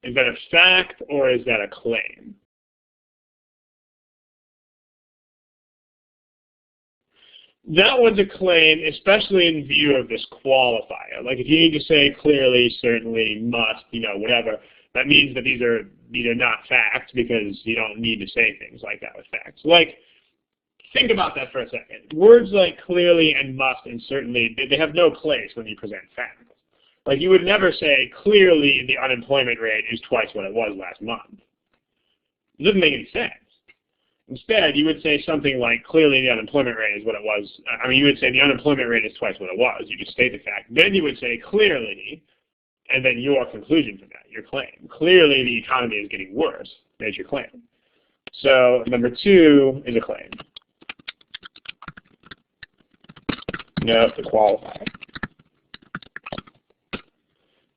Is that a fact or is that a claim? That one's a claim, especially in view of this qualifier. Like if you need to say clearly, certainly, must, whatever, that means that these are not facts because you don't need to say things like that with facts. Like, think about that for a second. Words like clearly and must and certainly, they have no place when you present facts. Like you would never say clearly the unemployment rate is twice what it was last month. It doesn't make any sense. Instead, you would say something like, clearly the unemployment rate is what it was. You would say the unemployment rate is twice what it was. You just state the fact. Then you would say clearly, and then your conclusion from that, your claim. Clearly the economy is getting worse. There's your claim. So number 2 is a claim. Note the qualifier.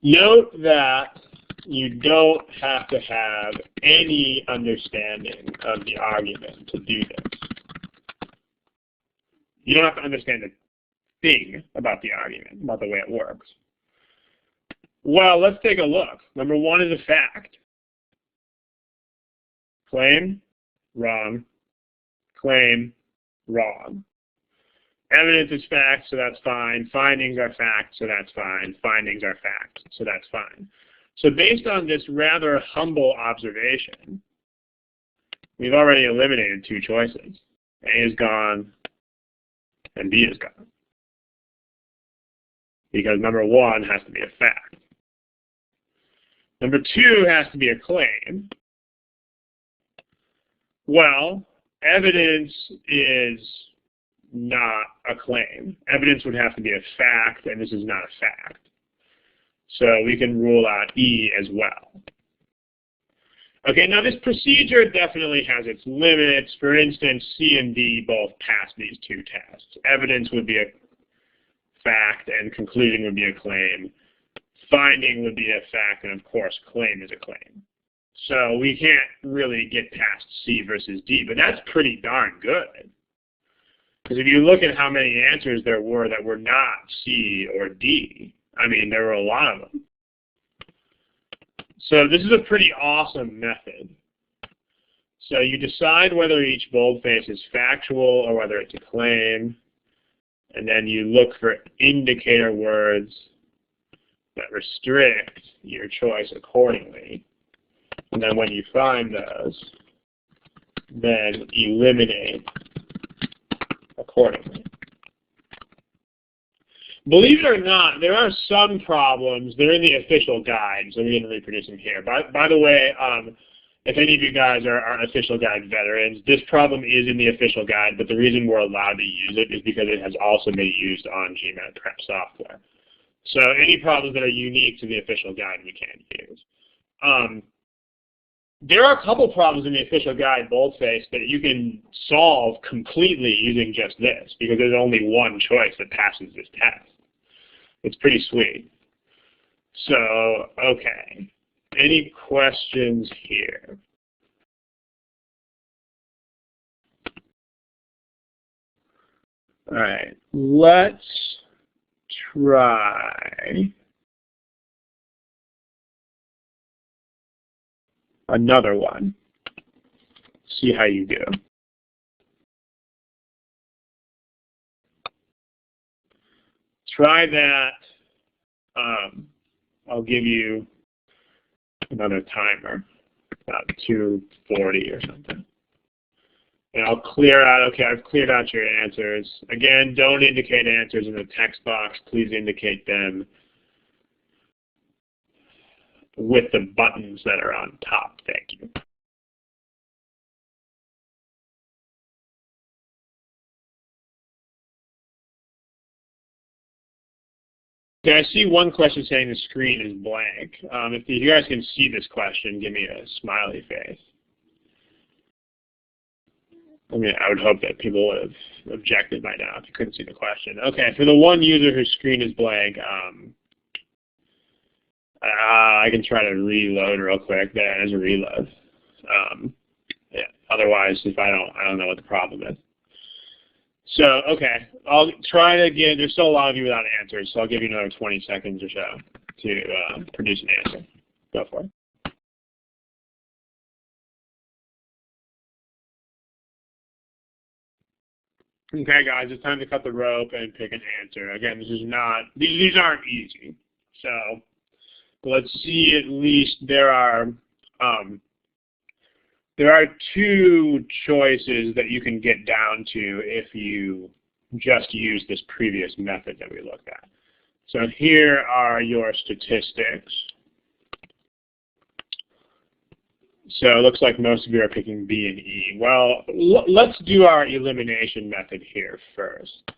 Note that you don't have to have any understanding of the argument to do this. You don't have to understand a thing about the argument, about the way it works. Well, let's take a look. Number 1 is a fact. Claim, wrong. Claim, wrong. Evidence is fact, so that's fine. Findings are fact, so that's fine. Findings are fact, so that's fine. So based on this rather humble observation, we've already eliminated 2 choices. A is gone, and B is gone. Because number 1 has to be a fact. Number 2 has to be a claim. Well, evidence is not a claim. Evidence would have to be a fact, and this is not a fact. So we can rule out E as well. Okay, now this procedure definitely has its limits. For instance, C and D both pass these 2 tests. Evidence would be a fact, and conclusion would be a claim. Finding would be a fact, and of course, claim is a claim. So we can't really get past C versus D, but that's pretty darn good. Because if you look at how many answers there were that were not C or D, there were a lot of them. So this is a pretty awesome method. So you decide whether each boldface is factual or whether it's a claim, and then you look for indicator words, that restrict your choice accordingly. And then when you find those, then eliminate accordingly. Believe it or not, there are some problems. They're in the official guide, so we're going to reproduce them here. By the way, if any of you guys are official guide veterans, this problem is in the official guide, but the reason we're allowed to use it is because it has also been used on GMATprep software. So any problems that are unique to the official guide, we can't use. There are a couple problems in the official guide, Boldface, that you can solve completely using just this, because there's only one choice that passes this test. It's pretty sweet. So, okay. Any questions here? All right, let's try another one. See how you do. Try that. I'll give you another timer, about 2:40 or something. And I'll clear out, okay, I've cleared out your answers. Again, don't indicate answers in the text box. Please indicate them with the buttons that are on top. Thank you. Okay, I see one question saying the screen is blank. If you guys can see this question, give me a smiley face. I mean, I would hope that people would have objected by now if you couldn't see the question. Okay, for the one user whose screen is blank, I can try to reload real quick. There is a reload. Yeah. Otherwise, if I don't know what the problem is. So, okay, I'll try to get, there's still a lot of you without answers, so I'll give you another 20 seconds or so to produce an answer. Go for it. Okay, guys, it's time to cut the rope and pick an answer. Again, this is not, these aren't easy. So, let's see, at least there are two choices that you can get down to if you just use this previous method that we looked at. So here are your statistics. So it looks like most of you are picking B and E. Well, let's do our elimination method here first.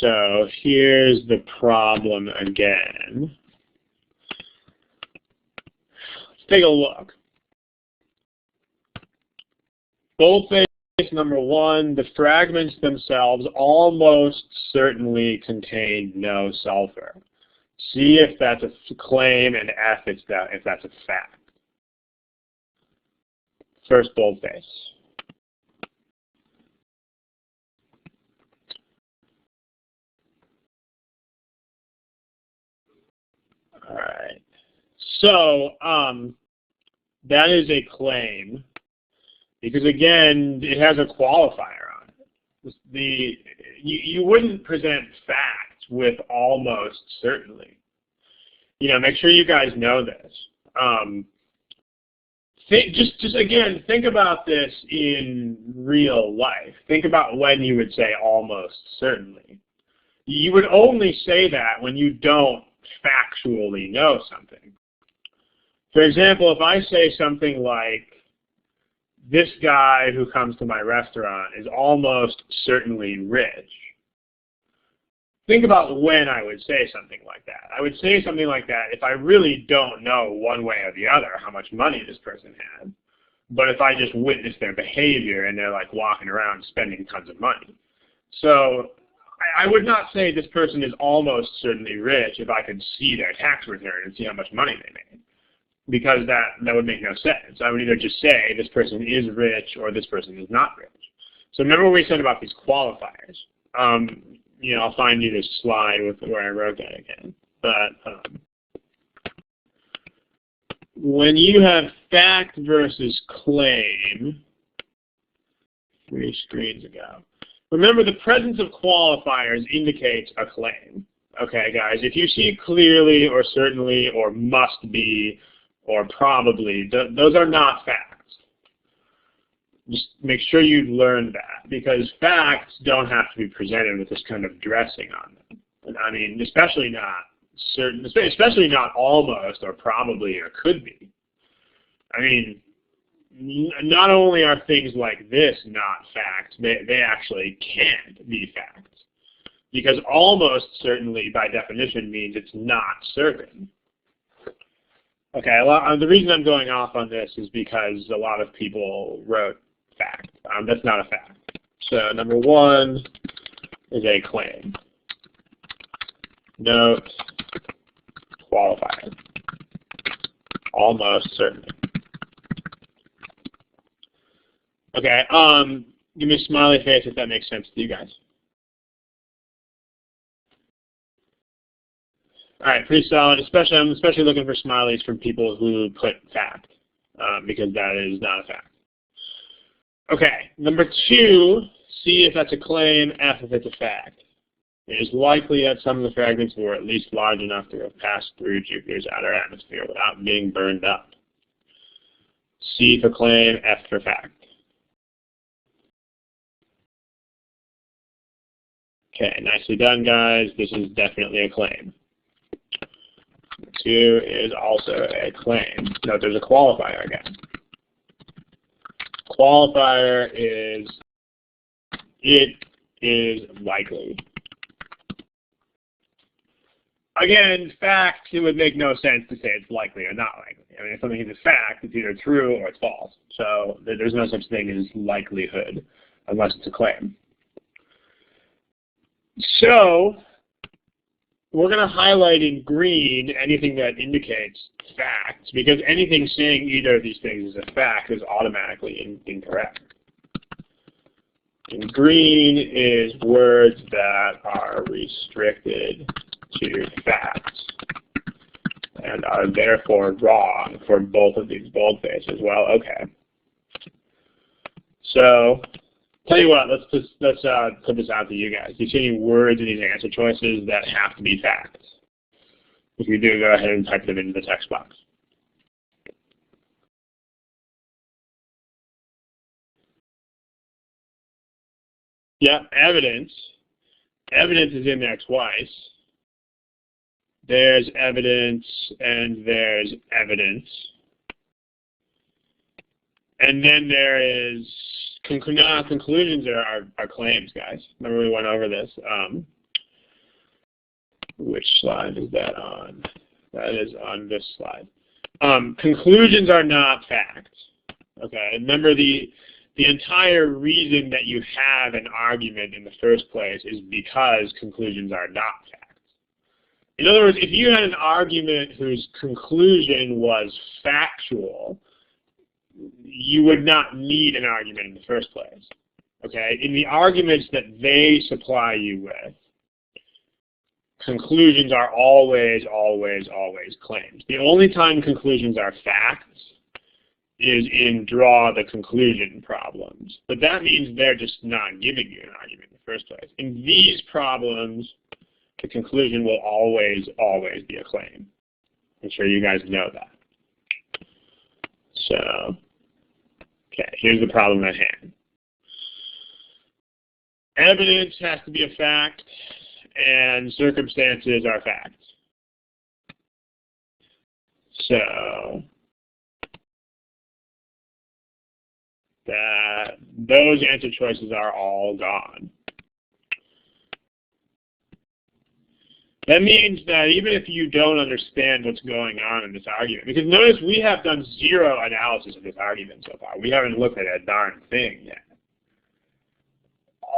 So here's the problem again. Let's take a look. Boldface number one, the fragments themselves almost certainly contain no sulfur. See if that's a claim, and F if that's a fact. First boldface. All right. So that is a claim, because again, it has a qualifier on it. You wouldn't present facts with almost certainly. You know, make sure you guys know this. Again, think about this in real life. Think about when you would say almost certainly. You would only say that when you don't factually know something. For example, if I say something like, this guy who comes to my restaurant is almost certainly rich. Think about when I would say something like that. I would say something like that if I really don't know one way or the other how much money this person had. But if I just witness their behavior and they're like walking around spending tons of money. So I would not say this person is almost certainly rich if I could see their tax return and see how much money they made. Because that would make no sense. I would either just say this person is rich or this person is not rich. So remember what we said about these qualifiers. You know, I'll find you this slide with where I wrote that again. But when you have fact versus claim, 3 screens ago, remember the presence of qualifiers indicates a claim. Okay, guys, if you see clearly or certainly or must be or probably, those are not facts. Just make sure you learn that, because facts don't have to be presented with this kind of dressing on them. And I mean, especially not certain, especially not almost or probably or could be. I mean, not only are things like this not facts, they actually can't be facts. Because almost certainly, by definition, means it's not certain. Okay, the reason I'm going off on this is because a lot of people wrote fact. That's not a fact. So number one is a claim. Note, qualifier. Almost certainly. Okay, give me a smiley face if that makes sense to you guys. All right, pretty solid. I'm especially looking for smileys from people who put fact, because that is not a fact. Okay, number two, C if that's a claim, F if it's a fact. It is likely that some of the fragments were at least large enough to have passed through Jupiter's outer atmosphere without being burned up. C for claim, F for fact. Okay, nicely done, guys. This is definitely a claim. Two is also a claim. Note there's a qualifier again. Qualifier is it is likely. Again, fact, it would make no sense to say it's likely or not likely. I mean, if something is a fact, it's either true or it's false. So there's no such thing as likelihood unless it's a claim. So we're going to highlight in green anything that indicates facts, because anything saying either of these things is a fact is automatically incorrect. In green is words that are restricted to facts and are therefore wrong for both of these boldfaces. Well, okay. So, tell you what, let's put this out to you guys. Do you see any words in these answer choices that have to be facts? If you do, go ahead and type them into the text box. Yeah, evidence. Evidence is in there twice. There's evidence and there's evidence. And then there is conclusions are claims, guys. Remember we went over this. Which slide is that on? That is on this slide. Conclusions are not facts. Okay, remember the entire reason that you have an argument in the first place is because conclusions are not facts. In other words, if you had an argument whose conclusion was factual, you would not need an argument in the first place. Okay? In the arguments that they supply you with, conclusions are always, always, always claims. The only time conclusions are facts is in draw the conclusion problems. But that means they're just not giving you an argument in the first place. In these problems, the conclusion will always, always be a claim. I'm sure you guys know that. So, okay, here's the problem at hand. Evidence has to be a fact, and circumstances are facts. So, those answer choices are all gone. That means that even if you don't understand what's going on in this argument, because notice we have done zero analysis of this argument so far. We haven't looked at a darn thing yet.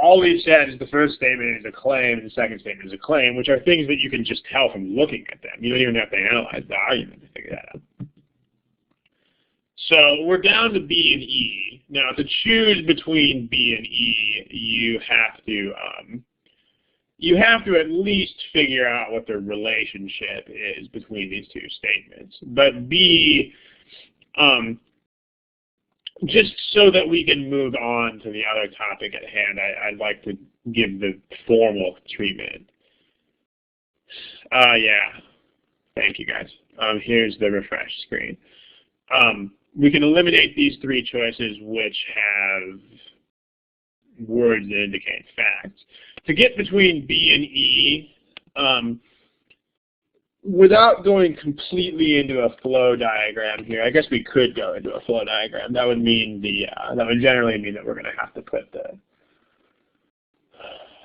All we've said is the first statement is a claim and the second statement is a claim, which are things that you can just tell from looking at them. You don't even have to analyze the argument to figure that out. So we're down to B and E. Now to choose between B and E, you have to at least figure out what the relationship is between these two statements. But B, just so that we can move on to the other topic at hand, I'd like to give the formal treatment. Yeah. Thank you, guys. Here's the refresh screen. We can eliminate these three choices which have words that indicate facts. To get between B and E, without going completely into a flow diagram here, I guess we could go into a flow diagram. That would mean that would generally mean that we're going to have to put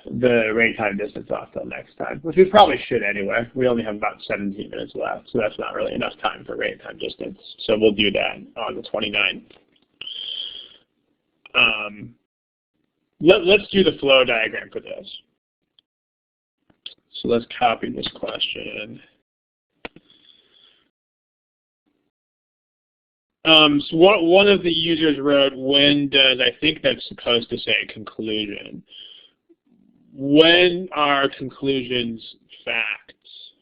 the rate time distance off till next time, which we probably should anyway. We only have about 17 minutes left, so that's not really enough time for rate time distance. So we'll do that on the 29th. Let's do the flow diagram for this. So let's copy this question. So one of the users wrote, when does, I think that's supposed to say conclusion. When are conclusions facts?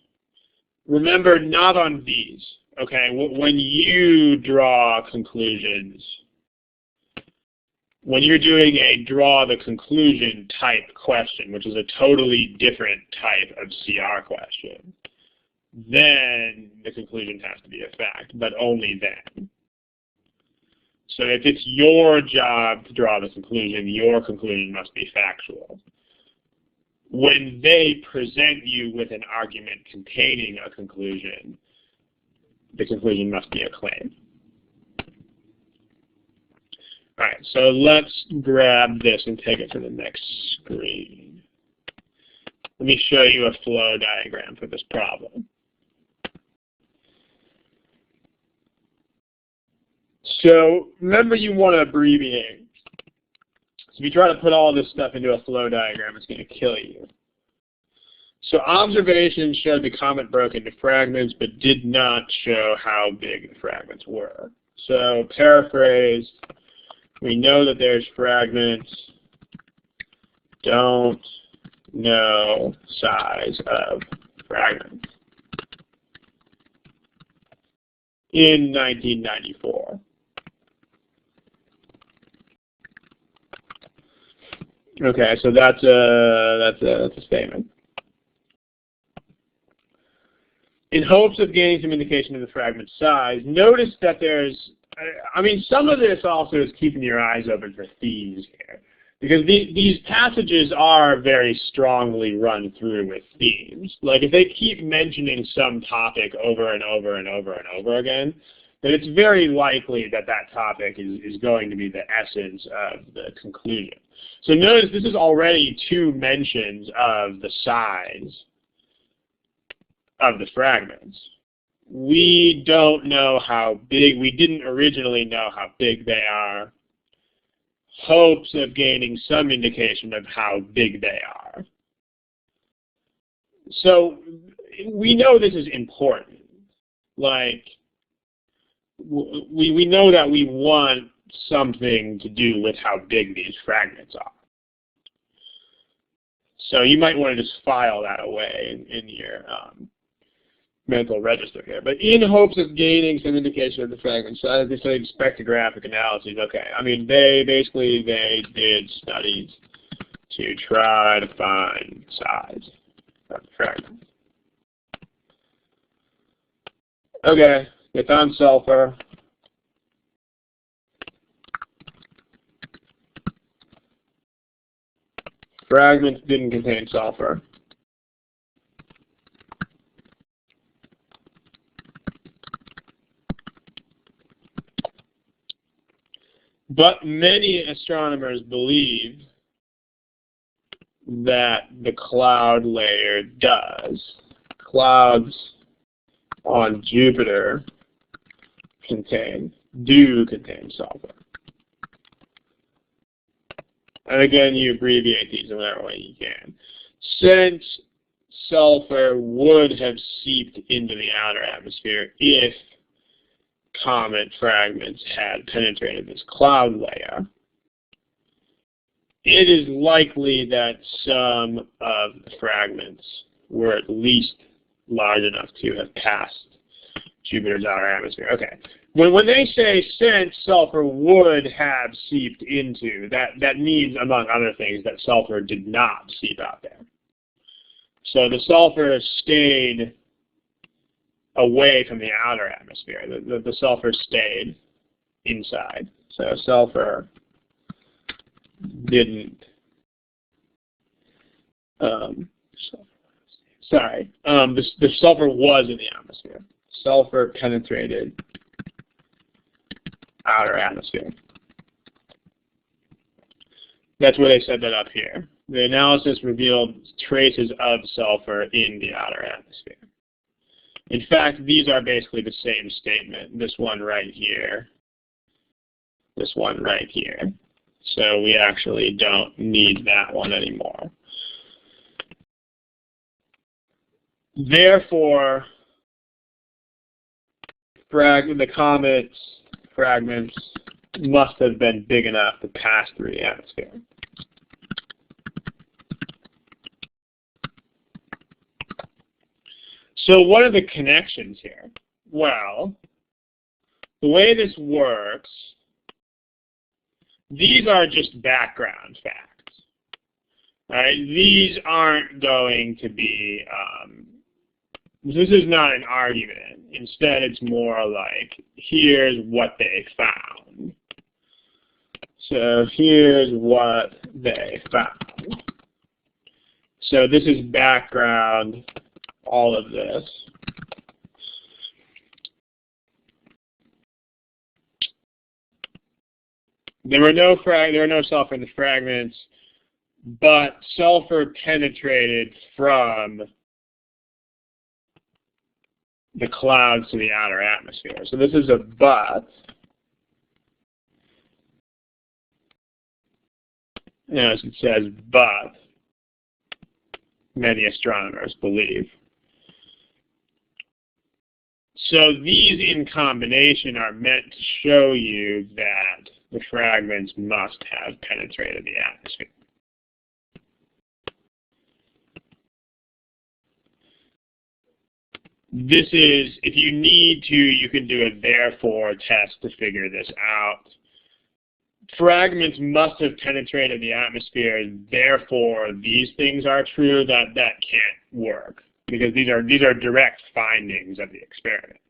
Remember, not on these, okay? When you draw conclusions, when you're doing a draw the conclusion type question, which is a totally different type of CR question, then the conclusion has to be a fact, but only then. So if it's your job to draw the conclusion, your conclusion must be factual. When they present you with an argument containing a conclusion, the conclusion must be a claim. All right, so let's grab this and take it to the next screen. Let me show you a flow diagram for this problem. So remember, you want to abbreviate. So if you try to put all this stuff into a flow diagram, it's going to kill you. So observations showed the comet broke into fragments, but did not show how big the fragments were. So paraphrase, we know that there's fragments, don't know size of fragments. In 1994. Okay, so that's a statement. In hopes of gaining some indication of the fragment size, notice that there's, I mean, some of this also is keeping your eyes open for themes here. Because these passages are very strongly run through with themes. Like if they keep mentioning some topic over and over and over and over again, then it's very likely that that topic is going to be the essence of the conclusion. So notice this is already two mentions of the size of the fragments. We don't know how big, we didn't originally know how big they are. Hopes of gaining some indication of how big they are. So we know this is important. Like, we know that we want something to do with how big these fragments are. So you might want to just file that away in your mental register here. But in hopes of gaining some indication of the fragment size, they studied spectrographic analyses. Okay, I mean, they did studies to try to find size of the fragment. Okay, it's on sulfur. Fragments didn't contain sulfur. But many astronomers believe that the cloud layer does. Clouds on Jupiter do contain sulfur. And again, you abbreviate these in whatever way you can. Since sulfur would have seeped into the outer atmosphere if comet fragments had penetrated this cloud layer, it is likely that some of the fragments were at least large enough to have passed Jupiter's outer atmosphere. Okay. When they say since sulfur would have seeped into, that means, among other things, that sulfur did not seep out there. So the sulfur stayed away from the outer atmosphere. The sulfur stayed inside. So sulfur didn't, the sulfur was in the atmosphere. Sulfur penetrated outer atmosphere. That's where they set that up here. The analysis revealed traces of sulfur in the outer atmosphere. In fact, these are basically the same statement. This one right here. This one right here. So we actually don't need that one anymore. Therefore, the comet's fragments must have been big enough to pass through the atmosphere. So what are the connections here? Well, the way this works, these are just background facts. Right? These aren't going to be, this is not an argument. Instead, it's more like, here's what they found. So here's what they found. So this is background, all of this. There were no sulfur in the fragments, but sulfur penetrated from the clouds to the outer atmosphere. So this is a but. As it says, but many astronomers believe. So these in combination are meant to show you that the fragments must have penetrated the atmosphere. This is, if you need to, you can do a therefore test to figure this out. Fragments must have penetrated the atmosphere, therefore these things are true. That can't work, because these are direct findings of the experiment.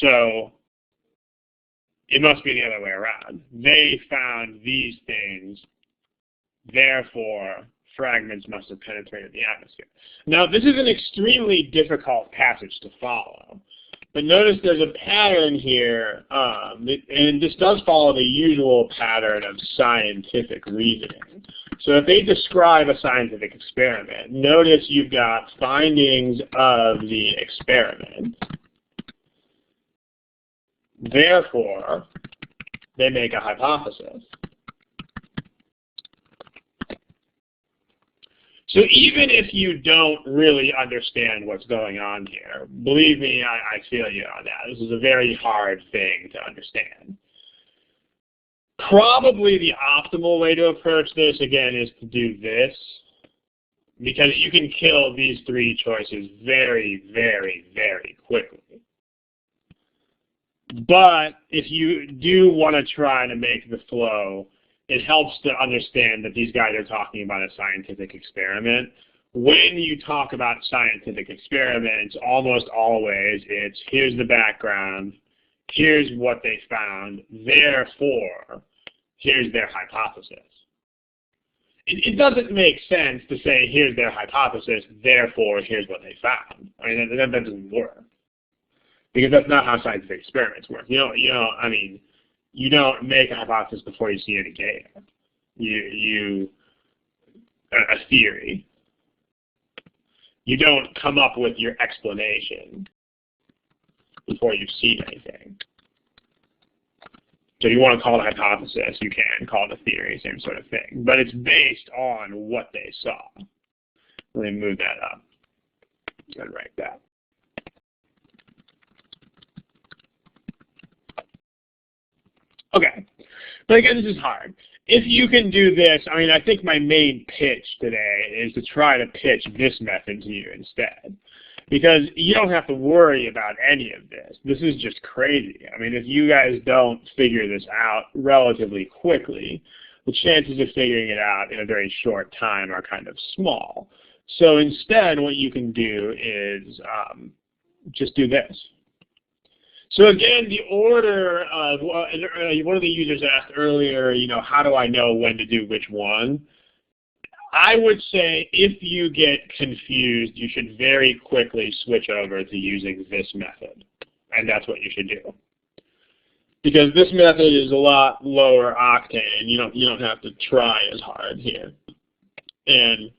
So it must be the other way around. They found these things, therefore fragments must have penetrated the atmosphere. Now, this is an extremely difficult passage to follow, but notice there's a pattern here, and this does follow the usual pattern of scientific reasoning. So if they describe a scientific experiment, notice you've got findings of the experiment. Therefore, they make a hypothesis. So even if you don't really understand what's going on here, believe me, I feel you on that. This is a very hard thing to understand. Probably the optimal way to approach this, again, is to do this, because you can kill these three choices very, very, very quickly. But if you do want to try to make the flow, it helps to understand that these guys are talking about a scientific experiment. When you talk about scientific experiments, almost always it's, here's the background, here's what they found, therefore, here's their hypothesis. It doesn't make sense to say, here's their hypothesis, therefore, here's what they found. I mean, that doesn't work. Because that's not how scientific experiments work. You don't make a hypothesis before you see any data. A theory. You don't come up with your explanation before you've seen anything. So if you want to call it a hypothesis, you can call it a theory, same sort of thing. But it's based on what they saw. Let me move that up and write that. Okay, but again, this is hard. If you can do this, I mean, I think my main pitch today is to try to pitch this method to you instead. Because you don't have to worry about any of this. This is just crazy. I mean, if you guys don't figure this out relatively quickly, the chances of figuring it out in a very short time are kind of small. So instead, what you can do is just do this. So again, the order of, one of the users asked earlier, how do I know when to do which one? I would say if you get confused, you should very quickly switch over to using this method. And that's what you should do. Because this method is a lot lower octane. You don't have to try as hard here. And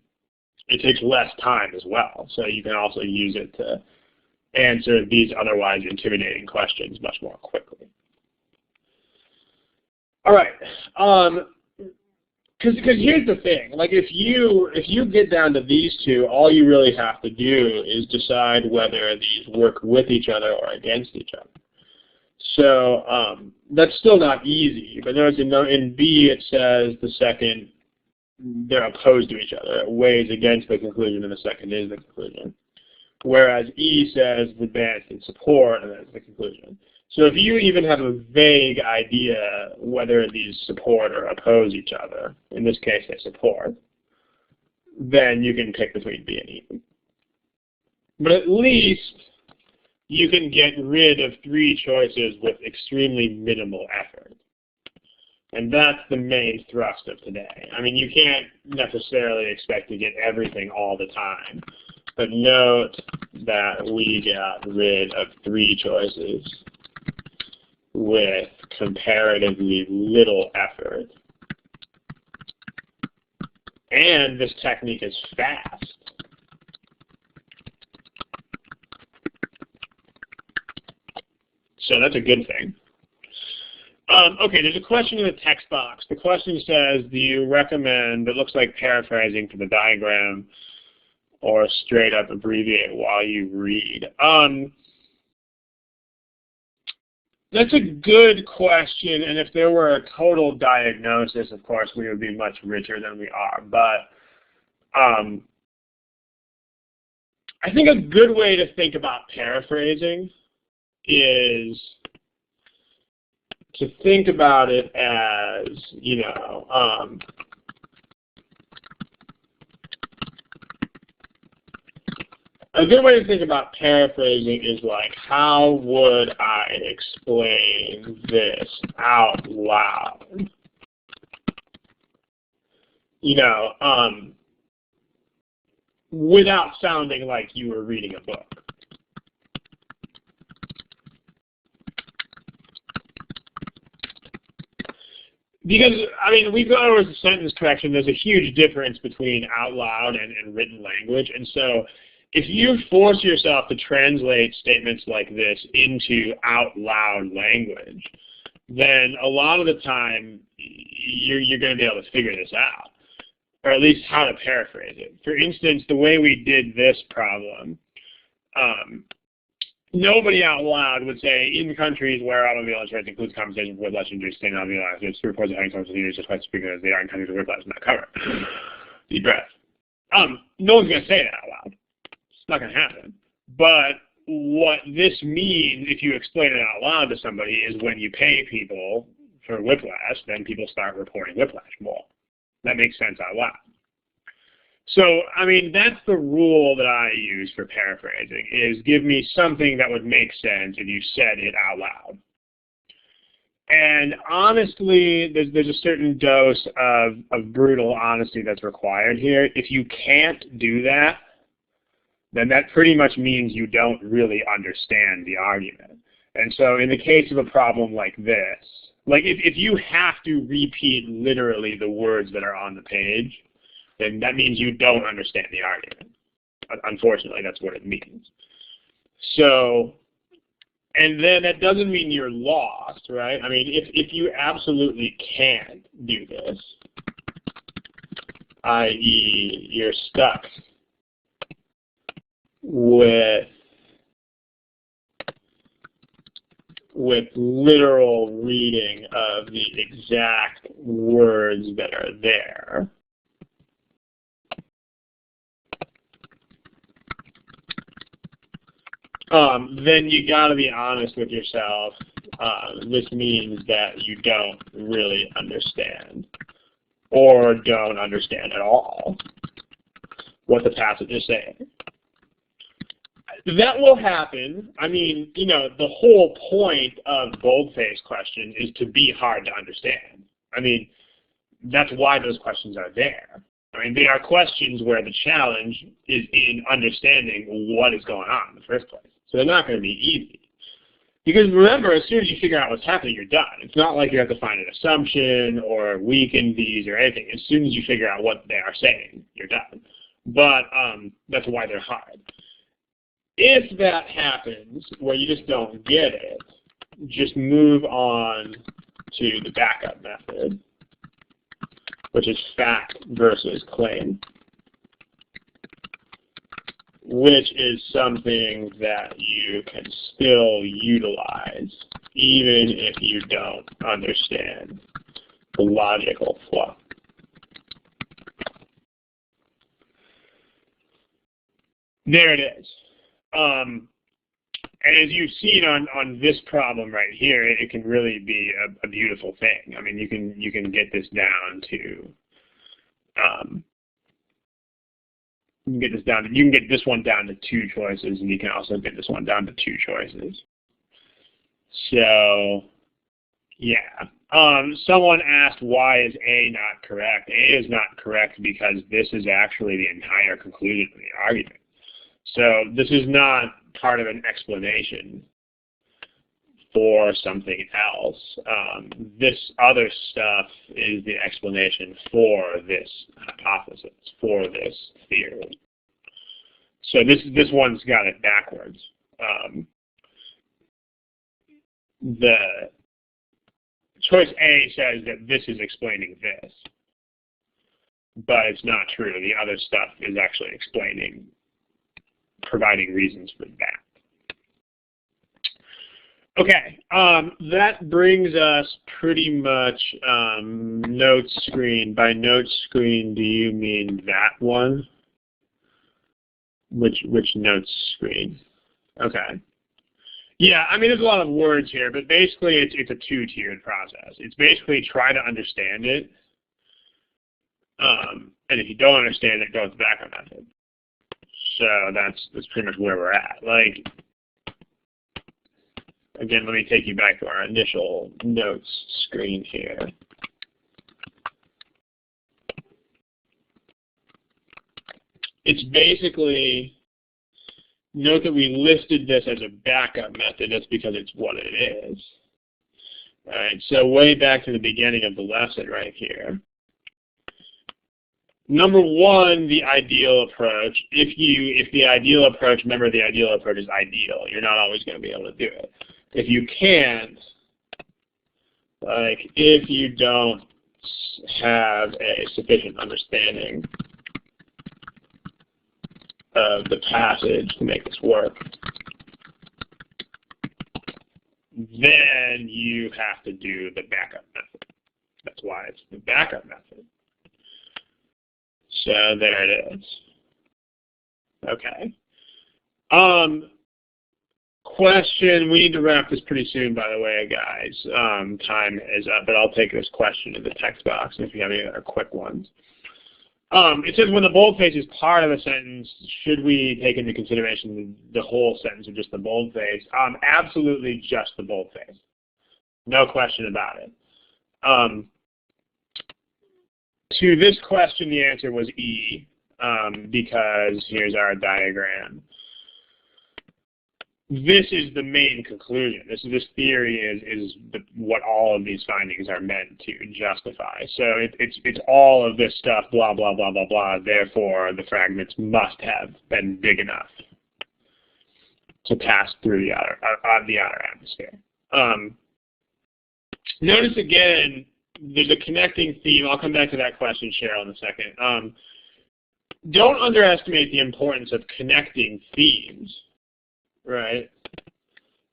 it takes less time as well. So you can also use it to answer these otherwise intimidating questions much more quickly. All right. Because here's the thing. Like if you get down to these two, all you really have to do is decide whether these work with each other or against each other. So that's still not easy. But notice in B it says the second they're opposed to each other. It weighs against the conclusion, and the second is the conclusion. Whereas E says the advanced in support, and that's the conclusion. So if you even have a vague idea whether these support or oppose each other, in this case they support, then you can pick between B and E. But at least you can get rid of 3 choices with extremely minimal effort. And that's the main thrust of today. I mean, you can't necessarily expect to get everything all the time. But note that we got rid of 3 choices with comparatively little effort. And this technique is fast. So that's a good thing. Okay, there's a question in the text box. The question says, do you recommend, it looks like paraphrasing for the diagram, or straight up abbreviate while you read? That's a good question, and if there were a total diagnosis, of course, we would be much richer than we are. But I think a good way to think about paraphrasing is to think about it as, a good way to think about paraphrasing is like, how would I explain this out loud? Without sounding like you were reading a book. Because, I mean, we've gone over the sentence correction. There's a huge difference between out loud and written language. And so if you force yourself to translate statements like this into out loud language, then a lot of the time you're going to be able to figure this out, or at least how to paraphrase it. For instance, the way we did this problem, nobody out loud would say, in countries where automobile insurance includes compensation for whiplash injuries, sustained automobile accidents, reports of having some procedures just by speaking as they are in countries where whiplash is not covered. Deep breath. No one's going to say that out loud. It's not going to happen. But what this means, if you explain it out loud to somebody, is when you pay people for whiplash, then people start reporting whiplash more. That makes sense out loud. So, I mean, that's the rule that I use for paraphrasing, is give me something that would make sense if you said it out loud. And honestly, there's a certain dose of brutal honesty that's required here. If you can't do that, then that pretty much means you don't really understand the argument. And so in the case of a problem like this, like if you have to repeat literally the words that are on the page, then that means you don't understand the argument. Unfortunately, that's what it means. So, and then that doesn't mean you're lost, right? I mean, if you absolutely can't do this, i.e. you're stuck with literal reading of the exact words that are there, then you got to be honest with yourself. This means that you don't really understand, or don't understand at all. what the passage is saying. That will happen. I mean, you know, the whole point of boldface question is to be hard to understand. I mean, that's why those questions are there. I mean, they are questions where the challenge is in understanding what is going on in the first place. So they're not going to be easy. Because remember, as soon as you figure out what's happening, you're done. It's not like you have to find an assumption or weaken these or anything. As soon as you figure out what they are saying, you're done. But that's why they're hard. If that happens, where you just don't get it, just move on to the backup method, which is fact versus claim, which is something that you can still utilize even if you don't understand the logical flow. There it is. And as you've seen on this problem right here, it can really be a beautiful thing. I mean, you can get this down to you can get this one down to 2 choices, and you can also get this one down to 2 choices. So yeah. Someone asked, why is A not correct? A is not correct because this is actually the entire conclusion of the argument. So this is not part of an explanation for something else. This other stuff is the explanation for this hypothesis, for this theory. So this one's got it backwards. The choice A says that this is explaining this, but it's not true. The other stuff is actually providing reasons for that. Okay, that brings us pretty much notes screen. By notes screen, do you mean that one? Which notes screen? Okay. Yeah, I mean, there's a lot of words here, but basically it's a 2-tiered process. It's basically try to understand it, and if you don't understand it, go with the backup method. So that's pretty much where we're at. Like, again, let me take you back to our initial notes screen here. It's basically, note that we listed this as a backup method. That's because it's what it is. All right, so way back to the beginning of the lesson right here. Number 1, the ideal approach. If the ideal approach, remember the ideal approach is ideal. You're not always going to be able to do it. If you can't, like if you don't have a sufficient understanding of the passage to make this work, then you have to do the backup method. That's why it's the backup method. So there it is. Okay. Question, we need to wrap this pretty soon, by the way, guys. Time is up, but I'll take this question in the text box if you have any other quick ones. It says, when the boldface is part of a sentence, should we take into consideration the whole sentence or just the boldface? Absolutely just the boldface. No question about it. To this question, the answer was E, because here's our diagram. This is the main conclusion. This theory is what all of these findings are meant to justify. So it's all of this stuff, blah, blah, blah, blah, blah. Therefore, the fragments must have been big enough to pass through the outer atmosphere. Notice again, there's a connecting theme. I'll come back to that question, Cheryl, in a second. Don't underestimate the importance of connecting themes. Right?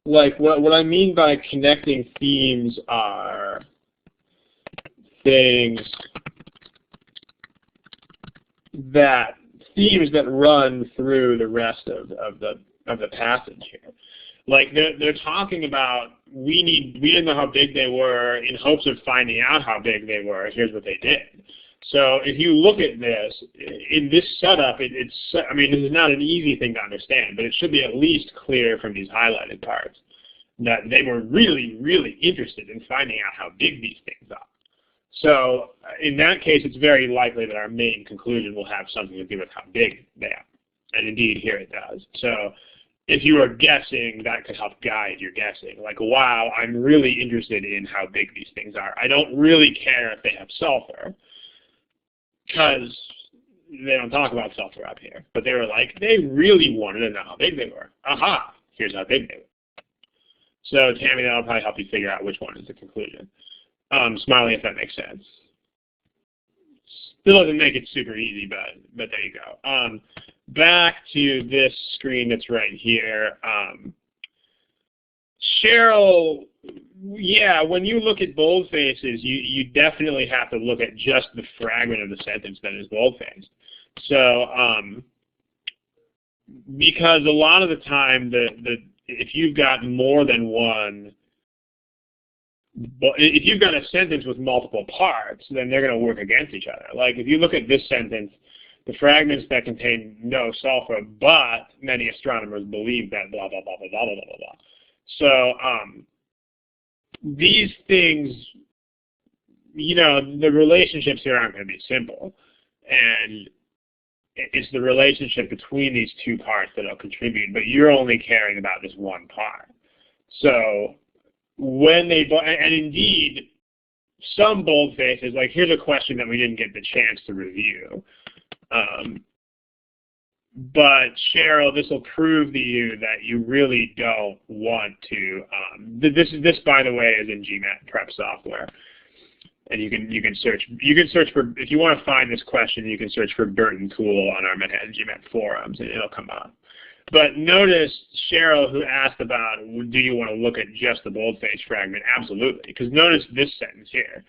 Like, what I mean by connecting themes are themes that run through the rest of the passage here. Like, they're talking about we didn't know how big they were. In hopes of finding out how big they were, here's what they did. So if you look at this, in this setup, I mean, this is not an easy thing to understand, but it should be at least clear from these highlighted parts that they were really, really interested in finding out how big these things are. So in that case, it's very likely that our main conclusion will have something to do with how big they are. And indeed, here it does. So if you are guessing, that could help guide your guessing. Like, wow, I'm really interested in how big these things are. I don't really care if they have sulfur, because they don't talk about sulfur up here. But they were like, they really wanted to know how big they were. Aha, here's how big they were. So Tammy, that'll probably help you figure out which one is the conclusion. Smiley, if that makes sense. Still doesn't make it super easy, but there you go. Back to this screen that's right here. Cheryl, yeah, when you look at boldfaces, you definitely have to look at just the fragment of the sentence that is boldfaced. So, because a lot of the time, if you've got more than one, if you've got a sentence with multiple parts, then they're going to work against each other. Like if you look at this sentence, the fragments that contain no sulfur, but many astronomers believe that blah, blah, blah, blah, blah, blah, blah, blah. So these things, you know, the relationships here aren't going to be simple. And it's the relationship between these two parts that will contribute, but you're only caring about this one part. So when they, and indeed, some boldfaces, like here's a question that we didn't get the chance to review. But Cheryl, this will prove to you that you really don't want to. This, by the way, is in gmatprep software, and you can search for, if you want to find this question, you can search for Burton Tool on our Manhattan GMAT forums, and it'll come up. But notice Cheryl, who asked about, do you want to look at just the boldface fragment? Absolutely, because notice this sentence here.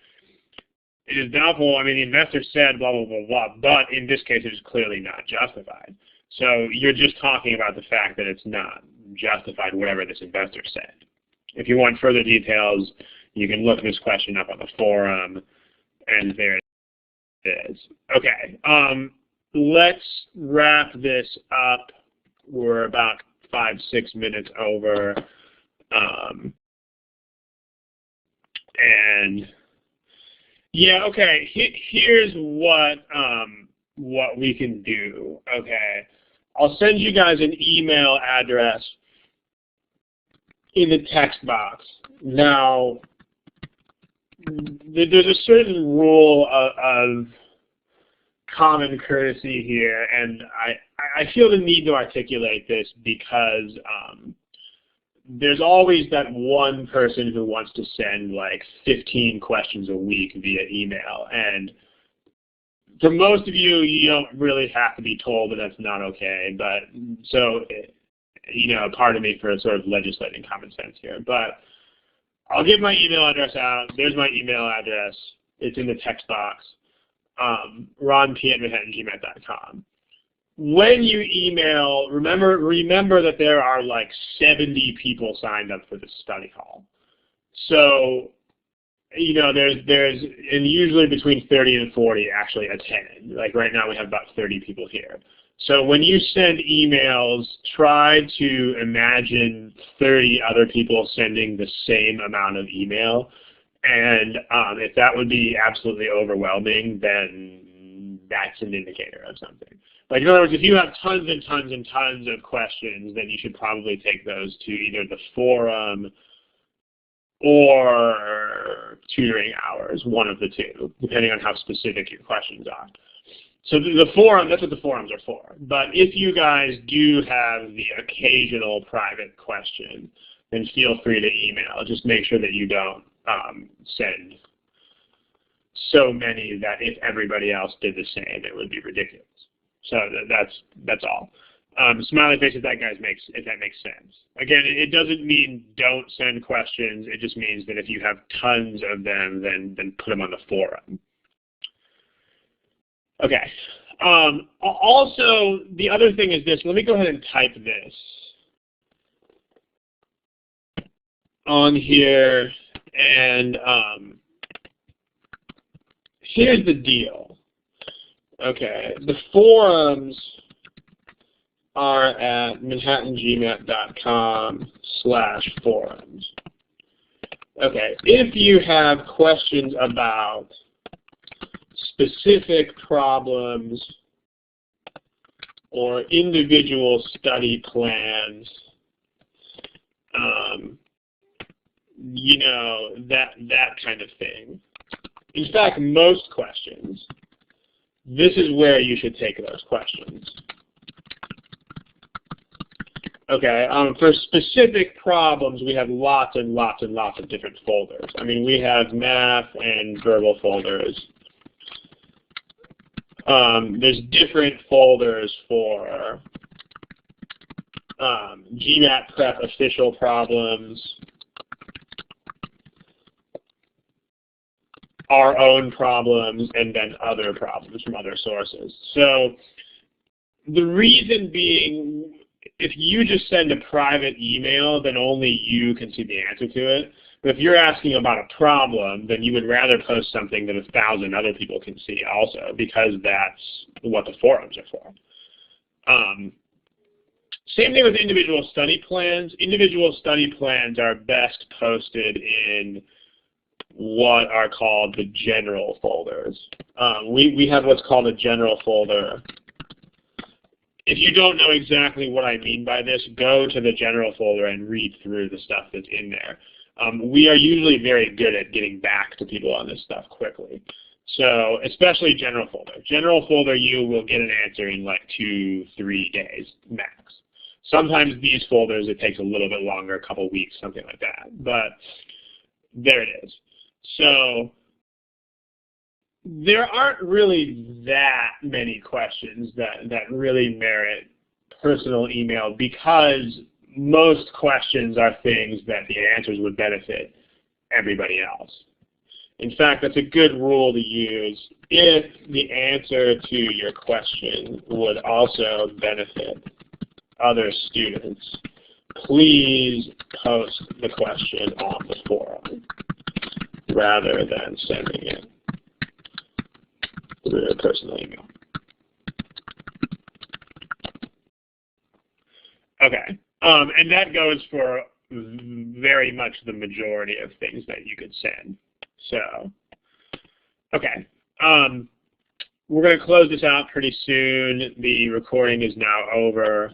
It is doubtful, I mean, the investor said blah, blah, blah, blah, but in this case, it is clearly not justified. So you're just talking about the fact that it's not justified, whatever this investor said. If you want further details, you can look this question up on the forum, and there it is. Okay, let's wrap this up. We're about 5-6 minutes over, and yeah, okay. Here's what we can do. Okay, I'll send you guys an email address in the text box. Now, there's a certain rule of common courtesy here, and I feel the need to articulate this because there's always that one person who wants to send like 15 questions a week via email, and for most of you, you don't really have to be told that that's not okay, but so, you know, pardon me for sort of legislating common sense here, but I'll give my email address out. There's my email address. It's in the text box. ronp@manhattangmat.com. When you email, remember that there are like 70 people signed up for the study hall. So, you know, there's and usually between 30 and 40 actually attend. Like right now we have about 30 people here. So when you send emails, try to imagine 30 other people sending the same amount of email. And if that would be absolutely overwhelming, then that's an indicator of something. Like in other words, if you have tons and tons and tons of questions, then you should probably take those to either the forum or tutoring hours, one of the two, depending on how specific your questions are. So the forum, that's what the forums are for. But if you guys do have the occasional private question, then feel free to email. Just make sure that you don't send so many that if everybody else did the same, it would be ridiculous. So that's all. Smiley face if that makes sense. Again, it doesn't mean don't send questions. It just means that if you have tons of them, then put them on the forum. Okay. Also, the other thing is this. Let me go ahead and type this on here. And here's the deal. Okay, the forums are at manhattangmat.com/forums. Okay, if you have questions about specific problems or individual study plans, you know, that kind of thing. In fact, most questions, this is where you should take those questions. Okay, for specific problems, we have lots and lots and lots of different folders. I mean, we have math and verbal folders. There's different folders for GMATprep official problems, our own problems, and then other problems from other sources. So the reason being, if you just send a private email, then only you can see the answer to it. But if you're asking about a problem, then you would rather post something that 1,000 other people can see also, because that's what the forums are for. Same thing with individual study plans. Individual study plans are best posted in what are called the general folders. We have what's called a general folder. If you don't know exactly what I mean by this, go to the general folder and read through the stuff that's in there. We are usually very good at getting back to people on this stuff quickly. So especially general folder. General folder, you will get an answer in like 2-3 days max. Sometimes these folders, it takes a little bit longer, a couple weeks, something like that. But there it is. So there aren't really that many questions that really merit personal email, because most questions are things that the answers would benefit everybody else. In fact, that's a good rule to use. If the answer to your question would also benefit other students, please post the question on the forum rather than sending it through a personal email. Okay, and that goes for very much the majority of things that you could send. So, okay, we're going to close this out pretty soon. The recording is now over.